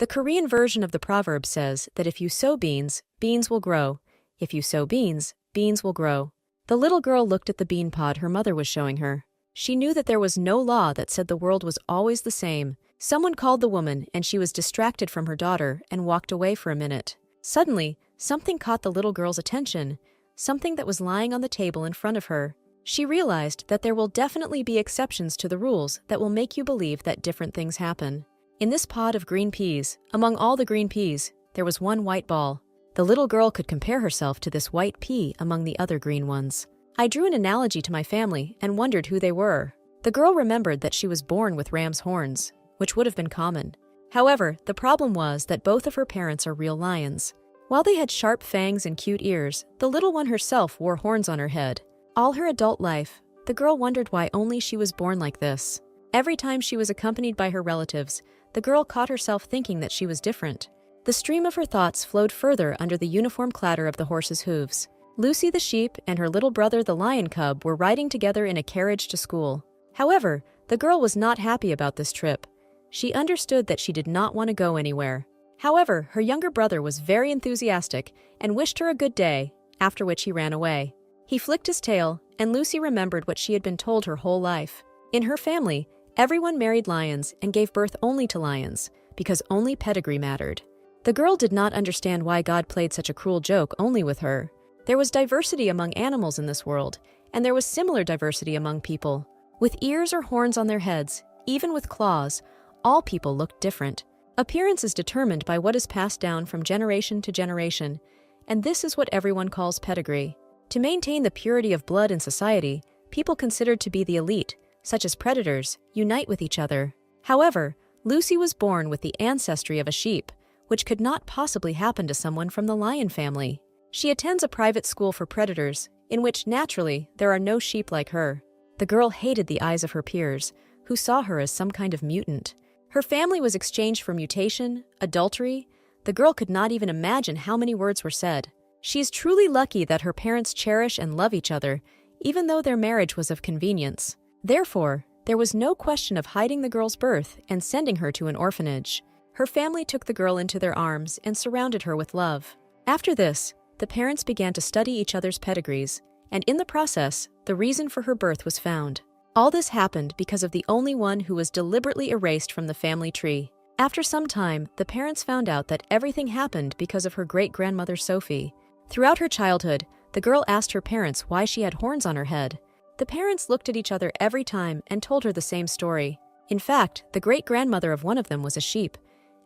The Korean version of the proverb says that if you sow beans, beans will grow. If you sow beans, beans will grow. The little girl looked at the bean pod her mother was showing her. She knew that there was no law that said the world was always the same. Someone called the woman, and she was distracted from her daughter and walked away for a minute. Suddenly, something caught the little girl's attention, something that was lying on the table in front of her. She realized that there will definitely be exceptions to the rules that will make you believe that different things happen. In this pod of green peas, among all the green peas, there was one white ball. The little girl could compare herself to this white pea among the other green ones. I drew an analogy to my family and wondered who they were. The girl remembered that she was born with ram's horns, which would have been common. However, the problem was that both of her parents are real lions. While they had sharp fangs and cute ears, the little one herself wore horns on her head. All her adult life, the girl wondered why only she was born like this. Every time she was accompanied by her relatives, the girl caught herself thinking that she was different. The stream of her thoughts flowed further under the uniform clatter of the horse's hooves. Lucy the sheep and her little brother the lion cub were riding together in a carriage to school. However, the girl was not happy about this trip. She understood that she did not want to go anywhere. However, her younger brother was very enthusiastic and wished her a good day, after which he ran away. He flicked his tail, and Lucy remembered what she had been told her whole life. In her family, everyone married lions and gave birth only to lions, because only pedigree mattered. The girl did not understand why God played such a cruel joke only with her. There was diversity among animals in this world, and there was similar diversity among people. With ears or horns on their heads, even with claws, all people looked different. Appearance is determined by what is passed down from generation to generation, and this is what everyone calls pedigree. To maintain the purity of blood in society, people considered to be the elite, such as predators, unite with each other. However, Lucy was born with the ancestry of a sheep, which could not possibly happen to someone from the lion family. She attends a private school for predators, in which, naturally, there are no sheep like her. The girl hated the eyes of her peers, who saw her as some kind of mutant. Her family was exchanged for mutation, adultery. The girl could not even imagine how many words were said. She is truly lucky that her parents cherish and love each other, even though their marriage was of convenience. Therefore, there was no question of hiding the girl's birth and sending her to an orphanage. Her family took the girl into their arms and surrounded her with love. After this, the parents began to study each other's pedigrees, and in the process, the reason for her birth was found. All this happened because of the only one who was deliberately erased from the family tree. After some time, the parents found out that everything happened because of her great-grandmother Sophie. Throughout her childhood, the girl asked her parents why she had horns on her head. The parents looked at each other every time and told her the same story. In fact, the great-grandmother of one of them was a sheep.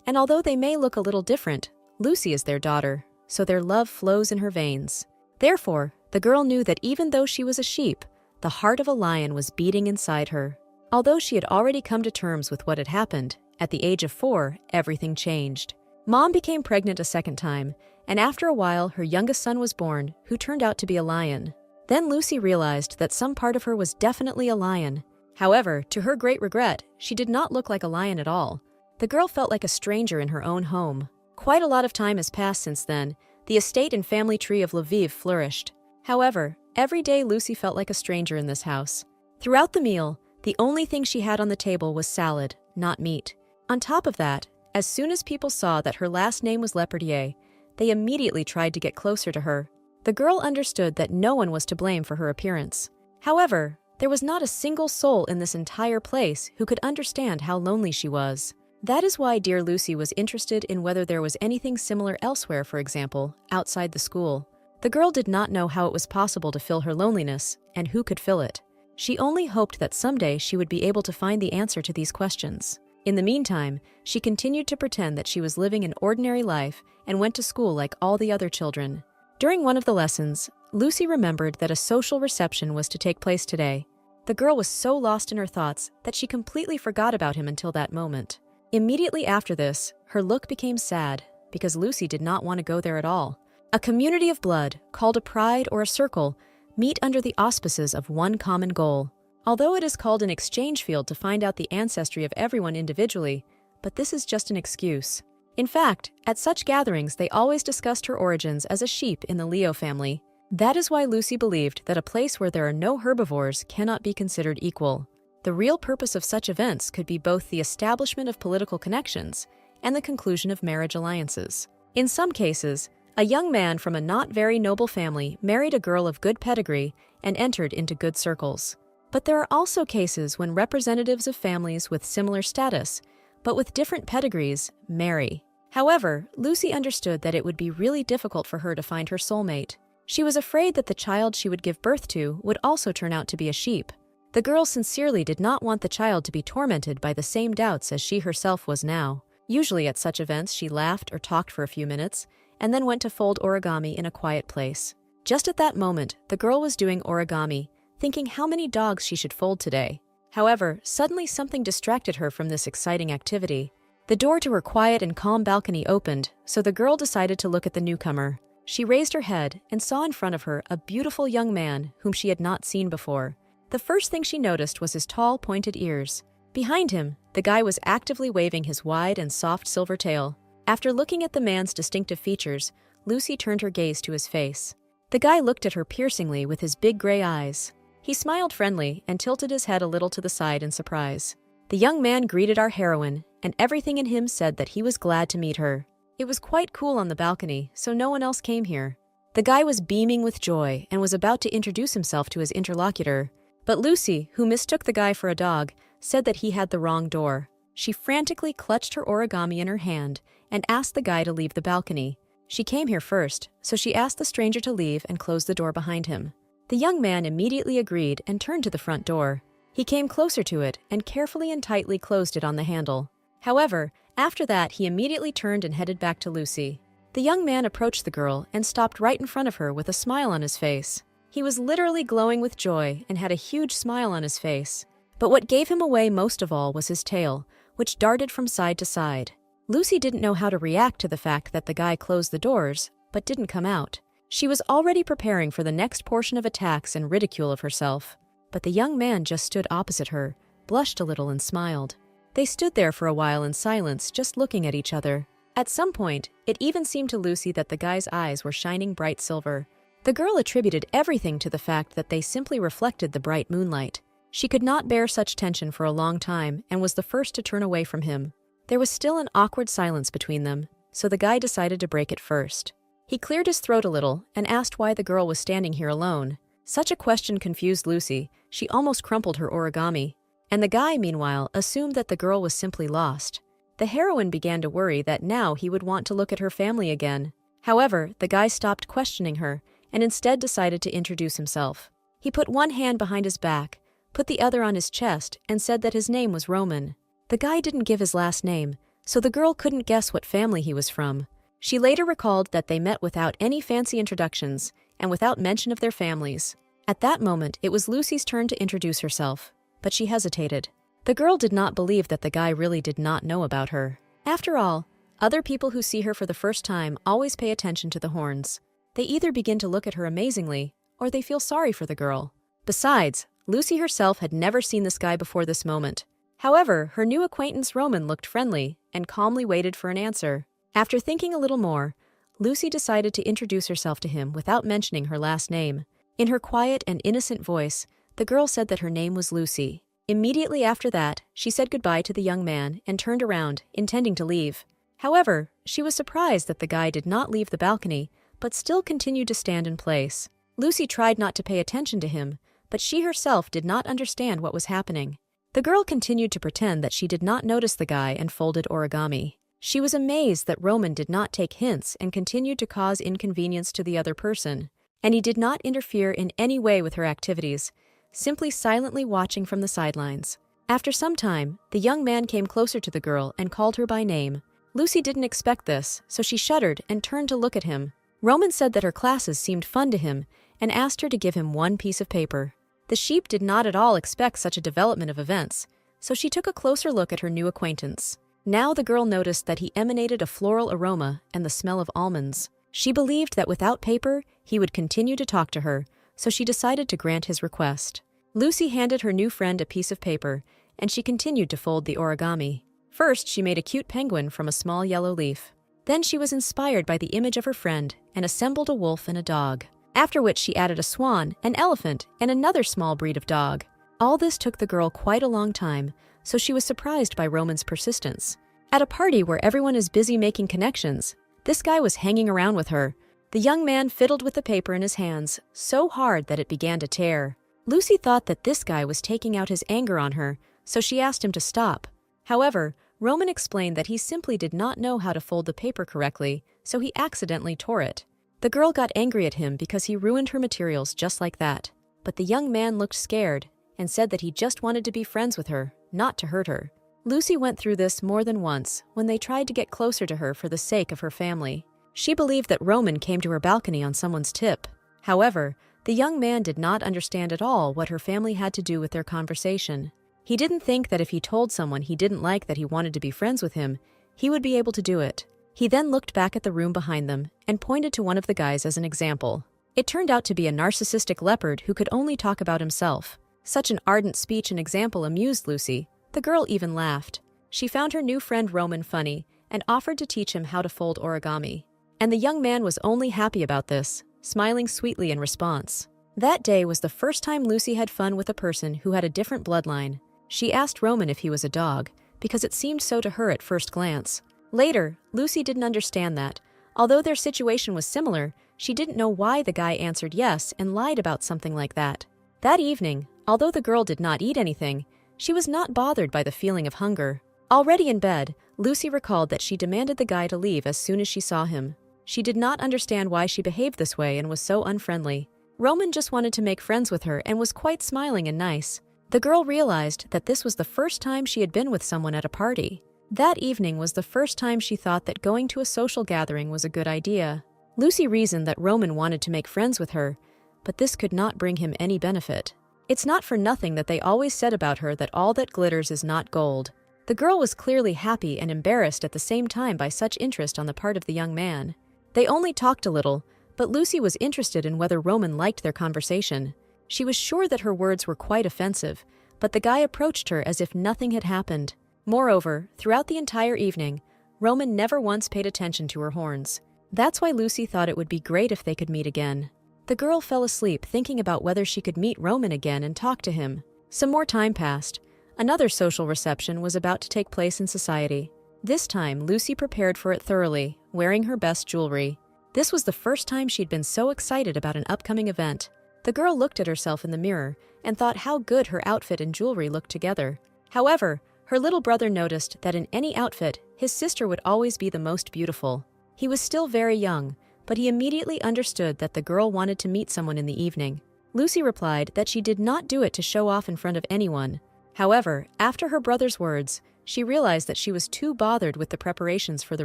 And although they may look a little different, Lucy is their daughter, so their love flows in her veins. Therefore, the girl knew that even though she was a sheep, the heart of a lion was beating inside her. Although she had already come to terms with what had happened, at the age of 4, everything changed. Mom became pregnant a second time, and after a while her youngest son was born, who turned out to be a lion. Then Lucy realized that some part of her was definitely a lion. However, to her great regret, she did not look like a lion at all. The girl felt like a stranger in her own home. Quite a lot of time has passed since then. The estate and family tree of Lviv flourished. However, every day Lucy felt like a stranger in this house. Throughout the meal, the only thing she had on the table was salad, not meat. On top of that, as soon as people saw that her last name was Leperdier, they immediately tried to get closer to her. The girl understood that no one was to blame for her appearance. However, there was not a single soul in this entire place who could understand how lonely she was. That is why dear Lucy was interested in whether there was anything similar elsewhere, for example, outside the school. The girl did not know how it was possible to fill her loneliness, and who could fill it. She only hoped that someday she would be able to find the answer to these questions. In the meantime, she continued to pretend that she was living an ordinary life and went to school like all the other children. During one of the lessons, Lucy remembered that a social reception was to take place today. The girl was so lost in her thoughts that she completely forgot about him until that moment. Immediately after this, her look became sad because Lucy did not want to go there at all. A community of blood, called a pride or a circle, meet under the auspices of one common goal. Although it is called an exchange field to find out the ancestry of everyone individually, but this is just an excuse. In fact, at such gatherings they always discussed her origins as a sheep in the Leo family. That is why Lucy believed that a place where there are no herbivores cannot be considered equal. The real purpose of such events could be both the establishment of political connections and the conclusion of marriage alliances. In some cases, a young man from a not very noble family married a girl of good pedigree and entered into good circles. But there are also cases when representatives of families with similar status, but with different pedigrees, marry. However, Lucy understood that it would be really difficult for her to find her soulmate. She was afraid that the child she would give birth to would also turn out to be a sheep. The girl sincerely did not want the child to be tormented by the same doubts as she herself was now. Usually at such events she laughed or talked for a few minutes, and then went to fold origami in a quiet place. Just at that moment, the girl was doing origami, thinking how many dogs she should fold today. However, suddenly something distracted her from this exciting activity. The door to her quiet and calm balcony opened, so the girl decided to look at the newcomer. She raised her head and saw in front of her a beautiful young man whom she had not seen before. The first thing she noticed was his tall, pointed ears. Behind him, the guy was actively waving his wide and soft silver tail. After looking at the man's distinctive features, Lucy turned her gaze to his face. The guy looked at her piercingly with his big gray eyes. He smiled friendly and tilted his head a little to the side in surprise. The young man greeted our heroine, and everything in him said that he was glad to meet her. It was quite cool on the balcony, so no one else came here. The guy was beaming with joy and was about to introduce himself to his interlocutor. But Lucy, who mistook the guy for a dog, said that he had the wrong door. She frantically clutched her origami in her hand and asked the guy to leave the balcony. She came here first, so she asked the stranger to leave and close the door behind him. The young man immediately agreed and turned to the front door. He came closer to it and carefully and tightly closed it on the handle. However, after that he immediately turned and headed back to Lucy. The young man approached the girl and stopped right in front of her with a smile on his face. He was literally glowing with joy and had a huge smile on his face. But what gave him away most of all was his tail, which darted from side to side. Lucy didn't know how to react to the fact that the guy closed the doors, but didn't come out. She was already preparing for the next portion of attacks and ridicule of herself. But the young man just stood opposite her, blushed a little and smiled. They stood there for a while in silence, just looking at each other. At some point, it even seemed to Lucy that the guy's eyes were shining bright silver. The girl attributed everything to the fact that they simply reflected the bright moonlight. She could not bear such tension for a long time and was the first to turn away from him. There was still an awkward silence between them, so the guy decided to break it first. He cleared his throat a little and asked why the girl was standing here alone. Such a question confused Lucy. She almost crumpled her origami. And the guy, meanwhile, assumed that the girl was simply lost. The heroine began to worry that now he would want to look at her family again. However, the guy stopped questioning her and instead decided to introduce himself. He put one hand behind his back, put the other on his chest, and said that his name was Roman. The guy didn't give his last name, so the girl couldn't guess what family he was from. She later recalled that they met without any fancy introductions and without mention of their families. At that moment, it was Lucy's turn to introduce herself, but she hesitated. The girl did not believe that the guy really did not know about her. After all, other people who see her for the first time always pay attention to the horns. They either begin to look at her amazingly, or they feel sorry for the girl. Besides, Lucy herself had never seen this guy before this moment. However, her new acquaintance Roman looked friendly and calmly waited for an answer. After thinking a little more, Lucy decided to introduce herself to him without mentioning her last name. In her quiet and innocent voice, the girl said that her name was Lucy. Immediately after that, she said goodbye to the young man and turned around, intending to leave. However, she was surprised that the guy did not leave the balcony, but still continued to stand in place. Lucy tried not to pay attention to him, but she herself did not understand what was happening. The girl continued to pretend that she did not notice the guy and folded origami. She was amazed that Roman did not take hints and continued to cause inconvenience to the other person, and he did not interfere in any way with her activities, simply silently watching from the sidelines. After some time, the young man came closer to the girl and called her by name. Lucy didn't expect this, so she shuddered and turned to look at him. Roman said that her classes seemed fun to him and asked her to give him one piece of paper. The sheep did not at all expect such a development of events, so she took a closer look at her new acquaintance. Now the girl noticed that he emanated a floral aroma and the smell of almonds. She believed that without paper, he would continue to talk to her, so she decided to grant his request. Lucy handed her new friend a piece of paper, and she continued to fold the origami. First, she made a cute penguin from a small yellow leaf. Then she was inspired by the image of her friend and assembled a wolf and a dog. After which she added a swan, an elephant, and another small breed of dog. All this took the girl quite a long time, so she was surprised by Roman's persistence. At a party where everyone is busy making connections, this guy was hanging around with her. The young man fiddled with the paper in his hands so hard that it began to tear. Lucy thought that this guy was taking out his anger on her, so she asked him to stop. However, Roman explained that he simply did not know how to fold the paper correctly, so he accidentally tore it. The girl got angry at him because he ruined her materials just like that. But the young man looked scared and said that he just wanted to be friends with her, not to hurt her. Lucy went through this more than once when they tried to get closer to her for the sake of her family. She believed that Roman came to her balcony on someone's tip. However, the young man did not understand at all what her family had to do with their conversation. He didn't think that if he told someone he didn't like that he wanted to be friends with him, he would be able to do it. He then looked back at the room behind them and pointed to one of the guys as an example. It turned out to be a narcissistic leopard who could only talk about himself. Such an ardent speech and example amused Lucy. The girl even laughed. She found her new friend Roman funny and offered to teach him how to fold origami. And the young man was only happy about this, smiling sweetly in response. That day was the first time Lucy had fun with a person who had a different bloodline. She asked Roman if he was a dog, because it seemed so to her at first glance. Later, Lucy didn't understand that. Although their situation was similar, she didn't know why the guy answered yes and lied about something like that. That evening, although the girl did not eat anything, she was not bothered by the feeling of hunger. Already in bed, Lucy recalled that she demanded the guy to leave as soon as she saw him. She did not understand why she behaved this way and was so unfriendly. Roman just wanted to make friends with her and was quite smiling and nice. The girl realized that this was the first time she had been with someone at a party. That evening was the first time she thought that going to a social gathering was a good idea. Lucy reasoned that Roman wanted to make friends with her, but this could not bring him any benefit. It's not for nothing that they always said about her that all that glitters is not gold. The girl was clearly happy and embarrassed at the same time by such interest on the part of the young man. They only talked a little, but Lucy was interested in whether Roman liked their conversation. She was sure that her words were quite offensive, but the guy approached her as if nothing had happened. Moreover, throughout the entire evening, Roman never once paid attention to her horns. That's why Lucy thought it would be great if they could meet again. The girl fell asleep thinking about whether she could meet Roman again and talk to him. Some more time passed. Another social reception was about to take place in society. This time, Lucy prepared for it thoroughly, wearing her best jewelry. This was the first time she'd been so excited about an upcoming event. The girl looked at herself in the mirror and thought how good her outfit and jewelry looked together. However, her little brother noticed that in any outfit, his sister would always be the most beautiful. He was still very young, but he immediately understood that the girl wanted to meet someone in the evening. Lucy replied that she did not do it to show off in front of anyone. However, after her brother's words, she realized that she was too bothered with the preparations for the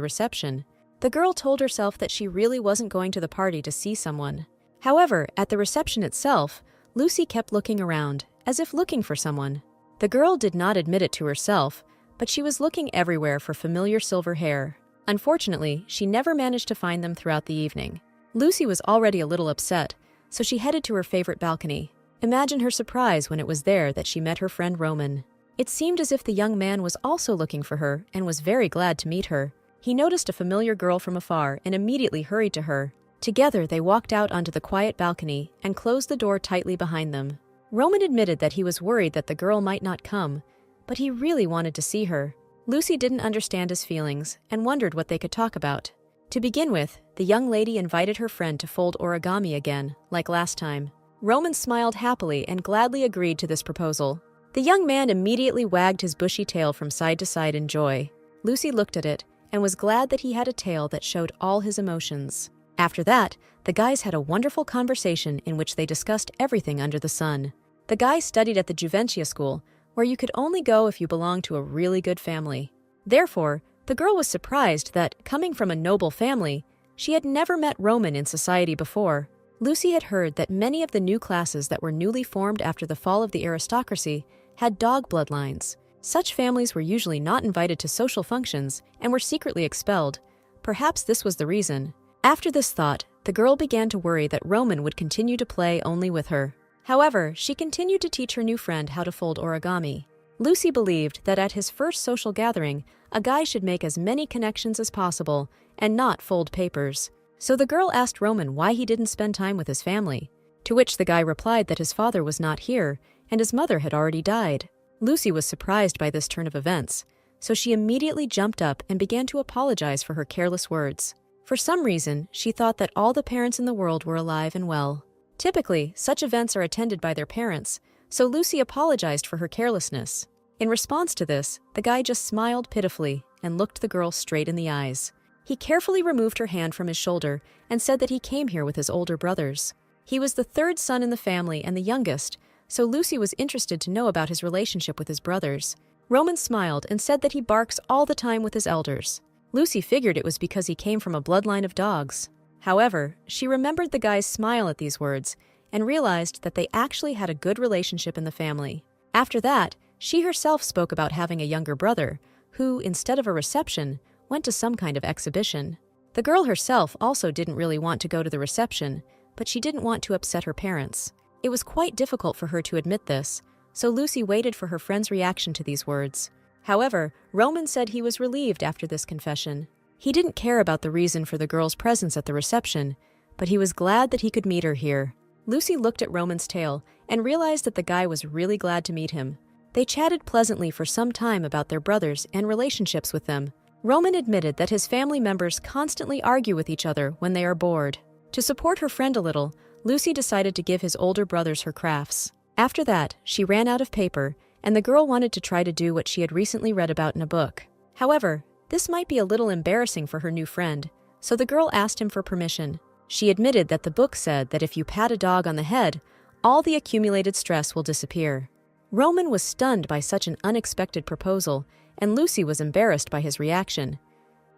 reception. The girl told herself that she really wasn't going to the party to see someone. However, at the reception itself, Lucy kept looking around, as if looking for someone. The girl did not admit it to herself, but she was looking everywhere for familiar silver hair. Unfortunately, she never managed to find them throughout the evening. Lucy was already a little upset, so she headed to her favorite balcony. Imagine her surprise when it was there that she met her friend Roman. It seemed as if the young man was also looking for her and was very glad to meet her. He noticed a familiar girl from afar and immediately hurried to her. Together, they walked out onto the quiet balcony and closed the door tightly behind them. Roman admitted that he was worried that the girl might not come, but he really wanted to see her. Lucy didn't understand his feelings and wondered what they could talk about. To begin with, the young lady invited her friend to fold origami again, like last time. Roman smiled happily and gladly agreed to this proposal. The young man immediately wagged his bushy tail from side to side in joy. Lucy looked at it and was glad that he had a tail that showed all his emotions. After that, the guys had a wonderful conversation in which they discussed everything under the sun. The guy studied at the Juventia school, where you could only go if you belonged to a really good family. Therefore, the girl was surprised that, coming from a noble family, she had never met Roman in society before. Lucy had heard that many of the new classes that were newly formed after the fall of the aristocracy had dog bloodlines. Such families were usually not invited to social functions and were secretly expelled. Perhaps this was the reason. After this thought, the girl began to worry that Roman would continue to play only with her. However, she continued to teach her new friend how to fold origami. Lucy believed that at his first social gathering, a guy should make as many connections as possible and not fold papers. So the girl asked Roman why he didn't spend time with his family, to which the guy replied that his father was not here and his mother had already died. Lucy was surprised by this turn of events, so she immediately jumped up and began to apologize for her careless words. For some reason, she thought that all the parents in the world were alive and well. Typically, such events are attended by their parents, so Lucy apologized for her carelessness. In response to this, the guy just smiled pitifully and looked the girl straight in the eyes. He carefully removed her hand from his shoulder and said that he came here with his older brothers. He was the third son in the family and the youngest, so Lucy was interested to know about his relationship with his brothers. Roman smiled and said that he barks all the time with his elders. Lucy figured it was because he came from a bloodline of dogs. However, she remembered the guy's smile at these words and realized that they actually had a good relationship in the family. After that, she herself spoke about having a younger brother, who, instead of a reception, went to some kind of exhibition. The girl herself also didn't really want to go to the reception, but she didn't want to upset her parents. It was quite difficult for her to admit this, so Lucy waited for her friend's reaction to these words. However, Roman said he was relieved after this confession. He didn't care about the reason for the girl's presence at the reception, but he was glad that he could meet her here. Lucy looked at Roman's tail and realized that the guy was really glad to meet him. They chatted pleasantly for some time about their brothers and relationships with them. Roman admitted that his family members constantly argue with each other when they are bored. To support her friend a little, Lucy decided to give his older brothers her crafts. After that, she ran out of paper, and the girl wanted to try to do what she had recently read about in a book. However, this might be a little embarrassing for her new friend, so the girl asked him for permission. She admitted that the book said that if you pat a dog on the head, all the accumulated stress will disappear. Roman was stunned by such an unexpected proposal, and Lucy was embarrassed by his reaction.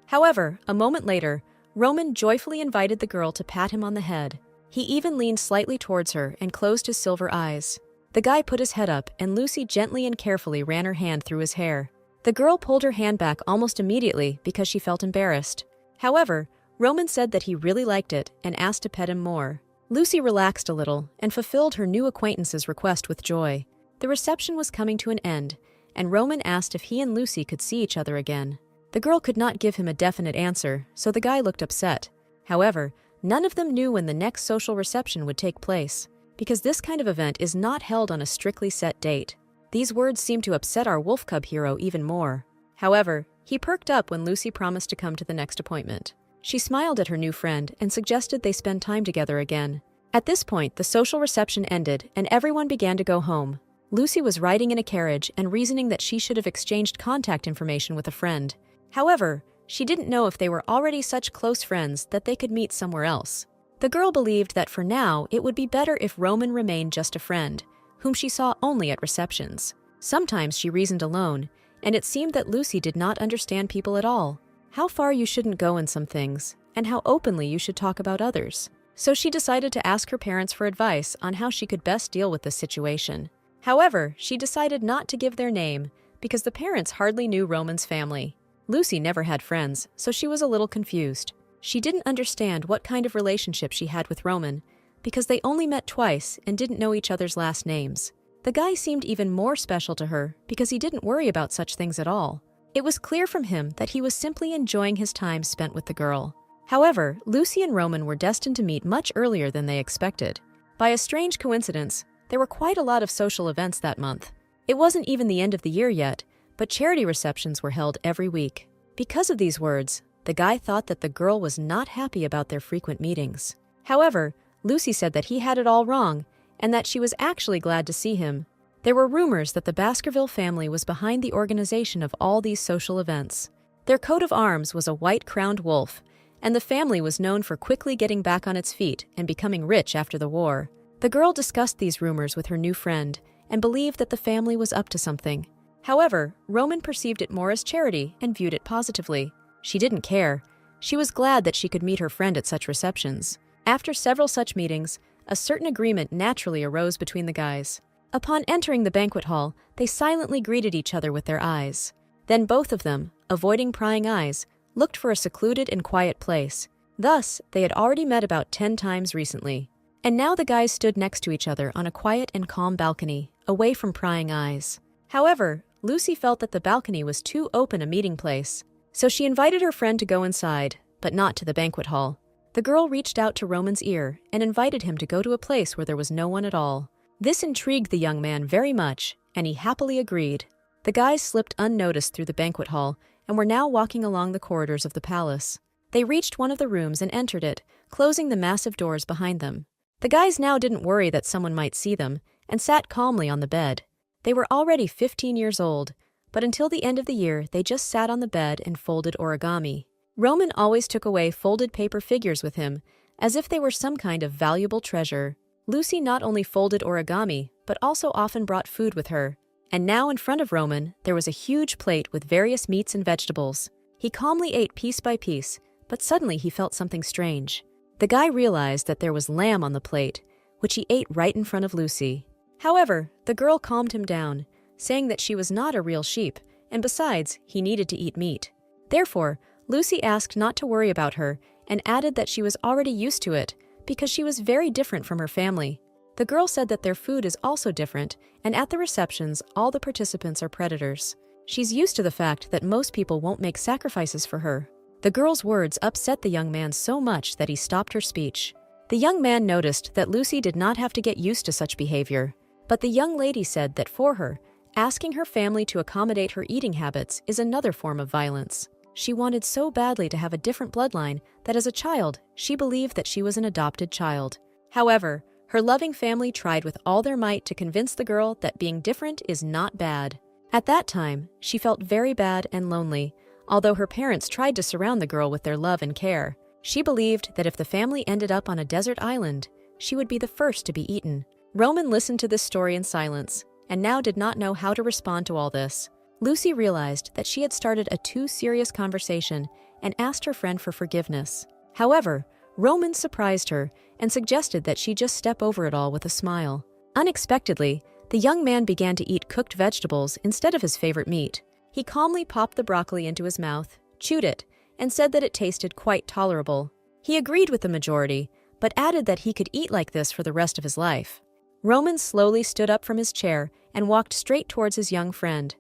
However, a moment later, Roman joyfully invited the girl to pat him on the head. He even leaned slightly towards her and closed his silver eyes. The guy put his head up, and Lucy gently and carefully ran her hand through his hair. The girl pulled her hand back almost immediately because she felt embarrassed. However, Roman said that he really liked it and asked to pet him more. Lucy relaxed a little and fulfilled her new acquaintance's request with joy. The reception was coming to an end, and Roman asked if he and Lucy could see each other again. The girl could not give him a definite answer, so the guy looked upset. However, none of them knew when the next social reception would take place, because this kind of event is not held on a strictly set date. These words seemed to upset our Wolf Cub hero even more. However, he perked up when Lucy promised to come to the next appointment. She smiled at her new friend and suggested they spend time together again. At this point, the social reception ended and everyone began to go home. Lucy was riding in a carriage and reasoning that she should have exchanged contact information with a friend. However, she didn't know if they were already such close friends that they could meet somewhere else. The girl believed that for now it would be better if Roman remained just a friend, whom she saw only at receptions. Sometimes she reasoned alone, and it seemed that Lucy did not understand people at all. How far you shouldn't go in some things, and how openly you should talk about others. So she decided to ask her parents for advice on how she could best deal with this situation. However, she decided not to give their name because the parents hardly knew Roman's family. Lucy never had friends, so she was a little confused. She didn't understand what kind of relationship she had with Roman because they only met twice and didn't know each other's last names. The guy seemed even more special to her because he didn't worry about such things at all. It was clear from him that he was simply enjoying his time spent with the girl. However, Lucy and Roman were destined to meet much earlier than they expected. By a strange coincidence, there were quite a lot of social events that month. It wasn't even the end of the year yet, but charity receptions were held every week. Because of these words, the guy thought that the girl was not happy about their frequent meetings. However, Lucy said that he had it all wrong and that she was actually glad to see him. There were rumors that the Baskerville family was behind the organization of all these social events. Their coat of arms was a white-crowned wolf, and the family was known for quickly getting back on its feet and becoming rich after the war. The girl discussed these rumors with her new friend and believed that the family was up to something. However, Roman perceived it more as charity and viewed it positively. She didn't care. She was glad that she could meet her friend at such receptions. After several such meetings, a certain agreement naturally arose between the guys. Upon entering the banquet hall, they silently greeted each other with their eyes. Then both of them, avoiding prying eyes, looked for a secluded and quiet place. Thus, they had already met about 10 times recently. And now the guys stood next to each other on a quiet and calm balcony, away from prying eyes. However, Lucy felt that the balcony was too open a meeting place, so she invited her friend to go inside, but not to the banquet hall. The girl reached out to Roman's ear and invited him to go to a place where there was no one at all. This intrigued the young man very much, and he happily agreed. The guys slipped unnoticed through the banquet hall and were now walking along the corridors of the palace. They reached one of the rooms and entered it, closing the massive doors behind them. The guys now didn't worry that someone might see them and sat calmly on the bed. They were already 15 years old, but until the end of the year, they just sat on the bed and folded origami. Roman always took away folded paper figures with him, as if they were some kind of valuable treasure. Lucy not only folded origami, but also often brought food with her. And now in front of Roman, there was a huge plate with various meats and vegetables. He calmly ate piece by piece, but suddenly he felt something strange. The guy realized that there was lamb on the plate, which he ate right in front of Lucy. However, the girl calmed him down, saying that she was not a real sheep, and besides, he needed to eat meat. Therefore, Lucy asked not to worry about her and added that she was already used to it because she was very different from her family. The girl said that their food is also different, and at the receptions, all the participants are predators. She's used to the fact that most people won't make sacrifices for her. The girl's words upset the young man so much that he stopped her speech. The young man noticed that Lucy did not have to get used to such behavior, but the young lady said that for her, asking her family to accommodate her eating habits is another form of violence. She wanted so badly to have a different bloodline that as a child, she believed that she was an adopted child. However, her loving family tried with all their might to convince the girl that being different is not bad. At that time, she felt very bad and lonely, although her parents tried to surround the girl with their love and care. She believed that if the family ended up on a desert island, she would be the first to be eaten. Roman listened to this story in silence, and now did not know how to respond to all this. Lucy realized that she had started a too serious conversation and asked her friend for forgiveness. However, Roman surprised her and suggested that she just step over it all with a smile. Unexpectedly, the young man began to eat cooked vegetables instead of his favorite meat. He calmly popped the broccoli into his mouth, chewed it, and said that it tasted quite tolerable. He agreed with the majority, but added that he could eat like this for the rest of his life. Roman slowly stood up from his chair and walked straight towards his young friend.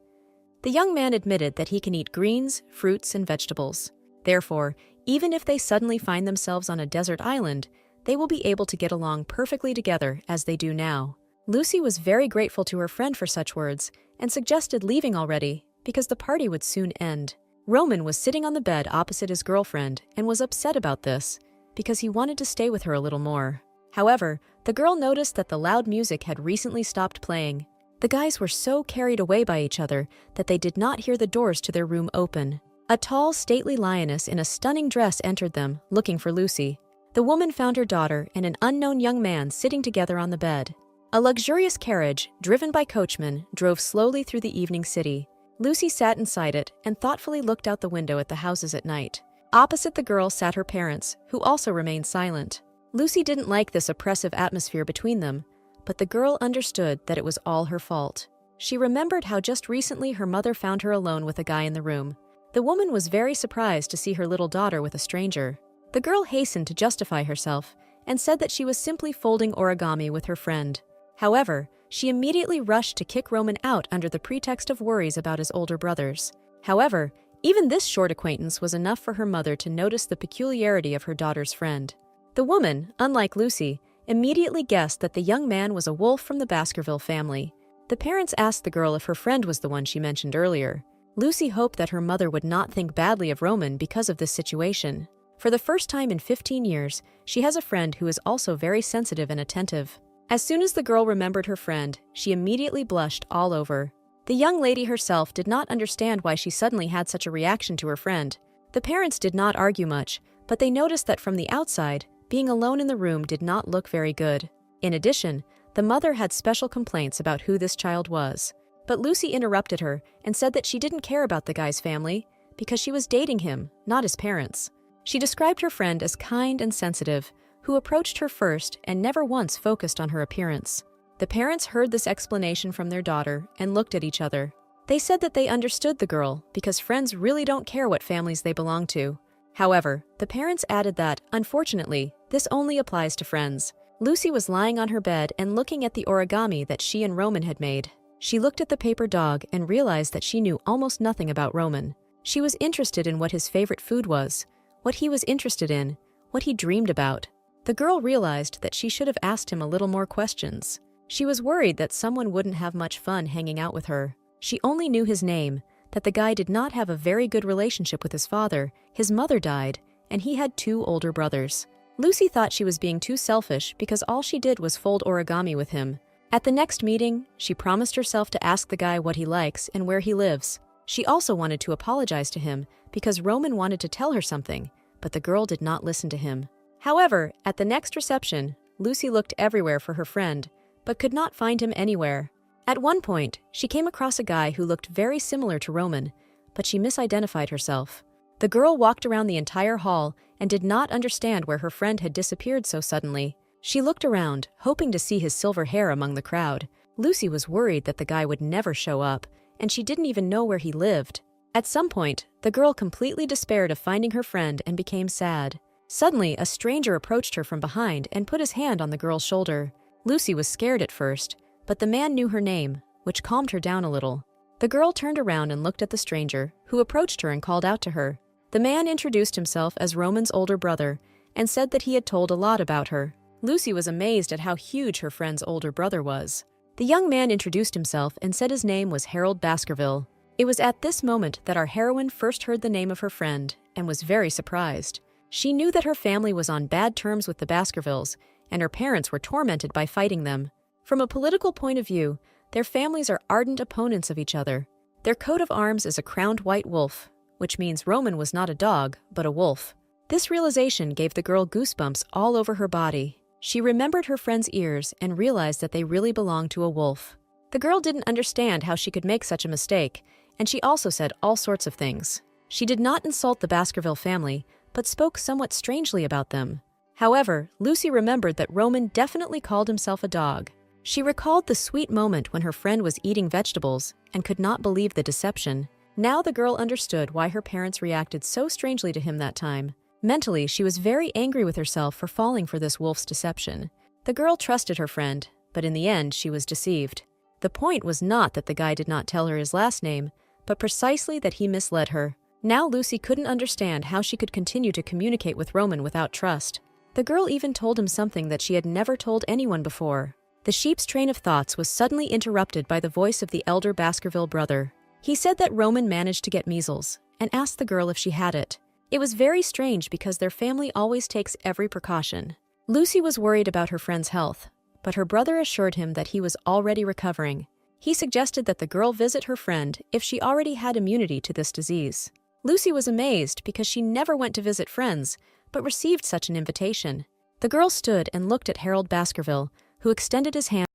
The young man admitted that he can eat greens, fruits, and vegetables. Therefore, even if they suddenly find themselves on a desert island, they will be able to get along perfectly together as they do now. Lucy was very grateful to her friend for such words and suggested leaving already because the party would soon end. Roman was sitting on the bed opposite his girlfriend and was upset about this because he wanted to stay with her a little more. However, the girl noticed that the loud music had recently stopped playing. The guys were so carried away by each other that they did not hear the doors to their room open. A tall, stately lioness in a stunning dress entered them, looking for Lucy. The woman found her daughter and an unknown young man sitting together on the bed. A luxurious carriage, driven by coachmen, drove slowly through the evening city. Lucy sat inside it and thoughtfully looked out the window at the houses at night. Opposite the girl sat her parents, who also remained silent. Lucy didn't like this oppressive atmosphere between them, but the girl understood that it was all her fault. She remembered how just recently her mother found her alone with a guy in the room. The woman was very surprised to see her little daughter with a stranger. The girl hastened to justify herself and said that she was simply folding origami with her friend. However, she immediately rushed to kick Roman out under the pretext of worries about his older brothers. However, even this short acquaintance was enough for her mother to notice the peculiarity of her daughter's friend. The woman, unlike Lucy, immediately guessed that the young man was a wolf from the Baskerville family. The parents asked the girl if her friend was the one she mentioned earlier. Lucy hoped that her mother would not think badly of Roman because of this situation. For the first time in 15 years, she has a friend who is also very sensitive and attentive. As soon as the girl remembered her friend, she immediately blushed all over. The young lady herself did not understand why she suddenly had such a reaction to her friend. The parents did not argue much, but they noticed that from the outside, being alone in the room did not look very good. In addition, the mother had special complaints about who this child was. But Lucy interrupted her and said that she didn't care about the guy's family because she was dating him, not his parents. She described her friend as kind and sensitive, who approached her first and never once focused on her appearance. The parents heard this explanation from their daughter and looked at each other. They said that they understood the girl because friends really don't care what families they belong to. However, the parents added that, unfortunately, this only applies to friends. Lucy was lying on her bed and looking at the origami that she and Roman had made. She looked at the paper dog and realized that she knew almost nothing about Roman. She was interested in what his favorite food was, what he was interested in, what he dreamed about. The girl realized that she should have asked him a little more questions. She was worried that someone wouldn't have much fun hanging out with her. She only knew his name, that the guy did not have a very good relationship with his father, his mother died, and he had 2 older brothers. Lucy thought she was being too selfish because all she did was fold origami with him. At the next meeting, she promised herself to ask the guy what he likes and where he lives. She also wanted to apologize to him because Roman wanted to tell her something, but the girl did not listen to him. However, at the next reception, Lucy looked everywhere for her friend, but could not find him anywhere. At one point, she came across a guy who looked very similar to Roman, but she misidentified herself. The girl walked around the entire hall and did not understand where her friend had disappeared so suddenly. She looked around, hoping to see his silver hair among the crowd. Lucy was worried that the guy would never show up, and she didn't even know where he lived. At some point, the girl completely despaired of finding her friend and became sad. Suddenly, a stranger approached her from behind and put his hand on the girl's shoulder. Lucy was scared at first, but the man knew her name, which calmed her down a little. The girl turned around and looked at the stranger, who approached her and called out to her. The man introduced himself as Roman's older brother and said that he had told a lot about her. Lucy was amazed at how huge her friend's older brother was. The young man introduced himself and said his name was Harold Baskerville. It was at this moment that our heroine first heard the name of her friend and was very surprised. She knew that her family was on bad terms with the Baskervilles, and her parents were tormented by fighting them. From a political point of view, their families are ardent opponents of each other. Their coat of arms is a crowned white wolf, which means Roman was not a dog, but a wolf. This realization gave the girl goosebumps all over her body. She remembered her friend's ears and realized that they really belonged to a wolf. The girl didn't understand how she could make such a mistake, and she also said all sorts of things. She did not insult the Baskerville family, but spoke somewhat strangely about them. However, Lucy remembered that Roman definitely called himself a dog. She recalled the sweet moment when her friend was eating vegetables and could not believe the deception. Now the girl understood why her parents reacted so strangely to him that time. Mentally, she was very angry with herself for falling for this wolf's deception. The girl trusted her friend, but in the end she was deceived. The point was not that the guy did not tell her his last name, but precisely that he misled her. Now Lucy couldn't understand how she could continue to communicate with Roman without trust. The girl even told him something that she had never told anyone before. The sheep's train of thoughts was suddenly interrupted by the voice of the elder Baskerville brother. He said that Roman managed to get measles, and asked the girl if she had it. It was very strange because their family always takes every precaution. Lucy was worried about her friend's health, but her brother assured him that he was already recovering. He suggested that the girl visit her friend if she already had immunity to this disease. Lucy was amazed because she never went to visit friends, but received such an invitation. The girl stood and looked at Harold Baskerville, who extended his hand.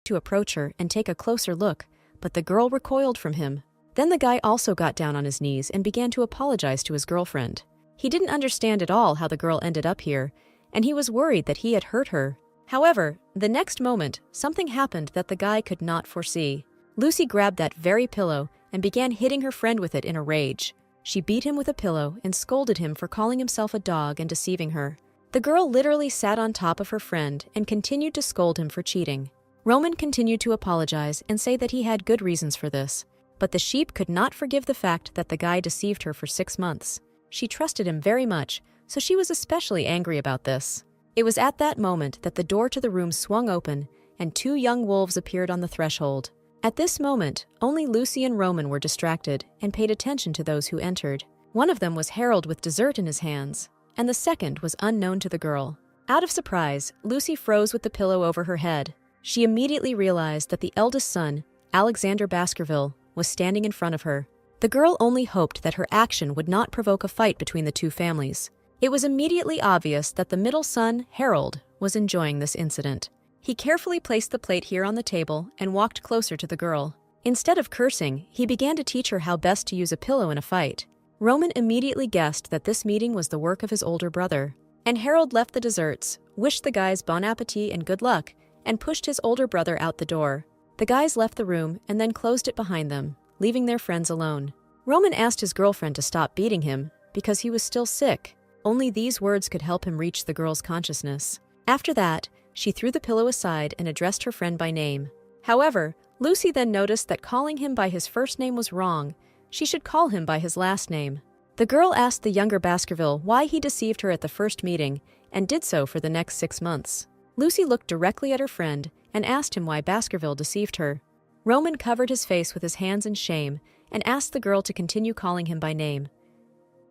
to approach her and take a closer look, but the girl recoiled from him. Then the guy also got down on his knees and began to apologize to his girlfriend. He didn't understand at all how the girl ended up here, and he was worried that he had hurt her. However, the next moment, something happened that the guy could not foresee. Lucy grabbed that very pillow and began hitting her friend with it in a rage. She beat him with a pillow and scolded him for calling himself a dog and deceiving her. The girl literally sat on top of her friend and continued to scold him for cheating. Roman continued to apologize and say that he had good reasons for this, but the sheep could not forgive the fact that the guy deceived her for 6 months. She trusted him very much, so she was especially angry about this. It was at that moment that the door to the room swung open and 2 young wolves appeared on the threshold. At this moment, only Lucy and Roman were distracted and paid attention to those who entered. One of them was Harold with dessert in his hands, and the second was unknown to the girl. Out of surprise, Lucy froze with the pillow over her head. She immediately realized that the eldest son, Alexander Baskerville, was standing in front of her. The girl only hoped that her action would not provoke a fight between the 2 families. It was immediately obvious that the middle son, Harold, was enjoying this incident. He carefully placed the plate here on the table and walked closer to the girl. Instead of cursing, he began to teach her how best to use a pillow in a fight. Roman immediately guessed that this meeting was the work of his older brother. And Harold left the desserts, wished the guys bon appetit and good luck, and pushed his older brother out the door. The guys left the room and then closed it behind them, leaving their friends alone. Roman asked his girlfriend to stop beating him because he was still sick. Only these words could help him reach the girl's consciousness. After that, she threw the pillow aside and addressed her friend by name. However, Lucy then noticed that calling him by his first name was wrong. She should call him by his last name. The girl asked the younger Baskerville why he deceived her at the first meeting and did so for the next 6 months. Lucy looked directly at her friend and asked him why Baskerville deceived her. Roman covered his face with his hands in shame and asked the girl to continue calling him by name.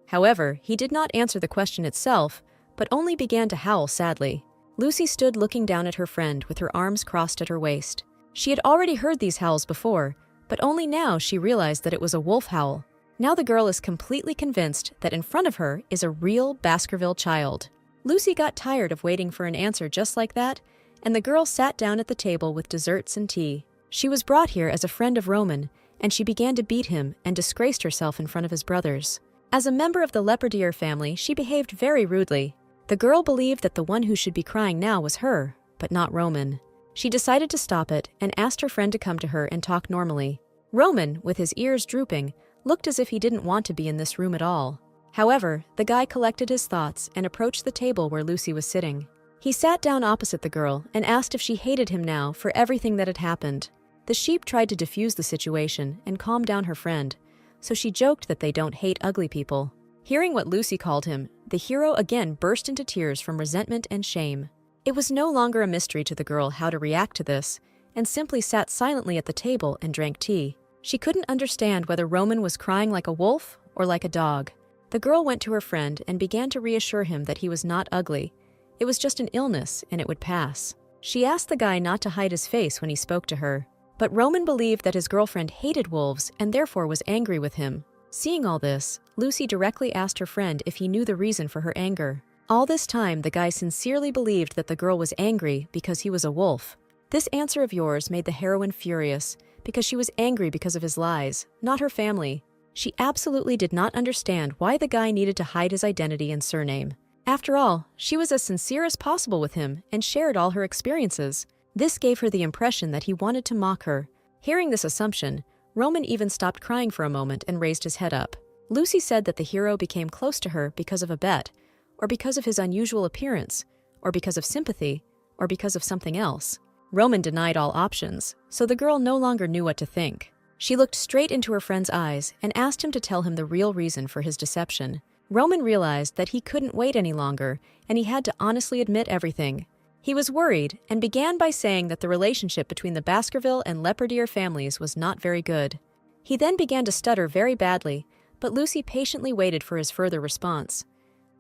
However, he did not answer the question itself, but only began to howl sadly. Lucy stood looking down at her friend with her arms crossed at her waist. She had already heard these howls before, but only now she realized that it was a wolf howl. Now the girl is completely convinced that in front of her is a real Baskerville child. Lucy got tired of waiting for an answer just like that, and the girl sat down at the table with desserts and tea. She was brought here as a friend of Roman, and she began to beat him and disgraced herself in front of his brothers. As a member of the Leperdier family, she behaved very rudely. The girl believed that the one who should be crying now was her, but not Roman. She decided to stop it and asked her friend to come to her and talk normally. Roman, with his ears drooping, looked as if he didn't want to be in this room at all. However, the guy collected his thoughts and approached the table where Lucy was sitting. He sat down opposite the girl and asked if she hated him now for everything that had happened. The sheep tried to defuse the situation and calm down her friend, so she joked that they don't hate ugly people. Hearing what Lucy called him, the hero again burst into tears from resentment and shame. It was no longer a mystery to the girl how to react to this, and simply sat silently at the table and drank tea. She couldn't understand whether Roman was crying like a wolf or like a dog. The girl went to her friend and began to reassure him that he was not ugly. It was just an illness and it would pass. She asked the guy not to hide his face when he spoke to her. But Roman believed that his girlfriend hated wolves and therefore was angry with him. Seeing all this, Lucy directly asked her friend if he knew the reason for her anger. All this time, the guy sincerely believed that the girl was angry because he was a wolf. This answer of yours made the heroine furious because she was angry because of his lies, not her family. She absolutely did not understand why the guy needed to hide his identity and surname. After all, she was as sincere as possible with him and shared all her experiences. This gave her the impression that he wanted to mock her. Hearing this assumption, Roman even stopped crying for a moment and raised his head up. Lucy said that the hero became close to her because of a bet, or because of his unusual appearance, or because of sympathy, or because of something else. Roman denied all options, so the girl no longer knew what to think. She looked straight into her friend's eyes and asked him to tell him the real reason for his deception. Roman realized that he couldn't wait any longer, and he had to honestly admit everything. He was worried and began by saying that the relationship between the Baskerville and Leperdier families was not very good. He then began to stutter very badly, but Lucy patiently waited for his further response.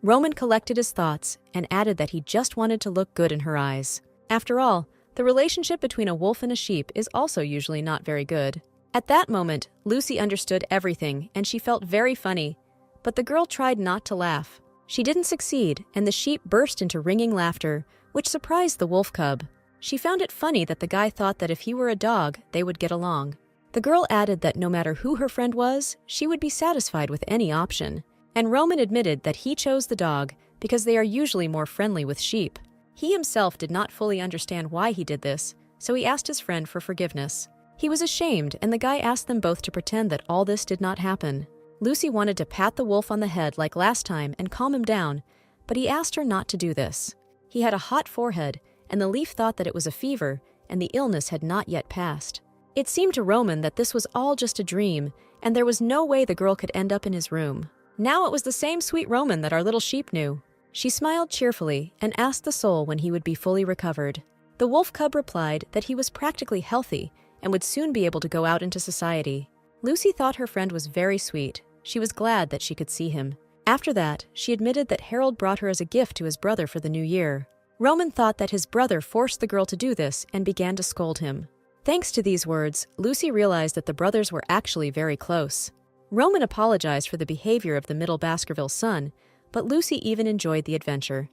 Roman collected his thoughts and added that he just wanted to look good in her eyes. After all, the relationship between a wolf and a sheep is also usually not very good. At that moment, Lucy understood everything and she felt very funny, but the girl tried not to laugh. She didn't succeed, and the sheep burst into ringing laughter, which surprised the wolf cub. She found it funny that the guy thought that if he were a dog, they would get along. The girl added that no matter who her friend was, she would be satisfied with any option. And Roman admitted that he chose the dog because they are usually more friendly with sheep. He himself did not fully understand why he did this, so he asked his friend for forgiveness. He was ashamed, and the guy asked them both to pretend that all this did not happen. Lucy wanted to pat the wolf on the head like last time and calm him down, but he asked her not to do this. He had a hot forehead, and the leaf thought that it was a fever, and the illness had not yet passed. It seemed to Roman that this was all just a dream, and there was no way the girl could end up in his room. Now it was the same sweet Roman that our little sheep knew. She smiled cheerfully and asked the soul when he would be fully recovered. The wolf cub replied that he was practically healthy and would soon be able to go out into society. Lucy thought her friend was very sweet. She was glad that she could see him. After that, she admitted that Harold brought her as a gift to his brother for the new year. Roman thought that his brother forced the girl to do this and began to scold him. Thanks to these words, Lucy realized that the brothers were actually very close. Roman apologized for the behavior of the middle Baskerville son, but Lucy even enjoyed the adventure.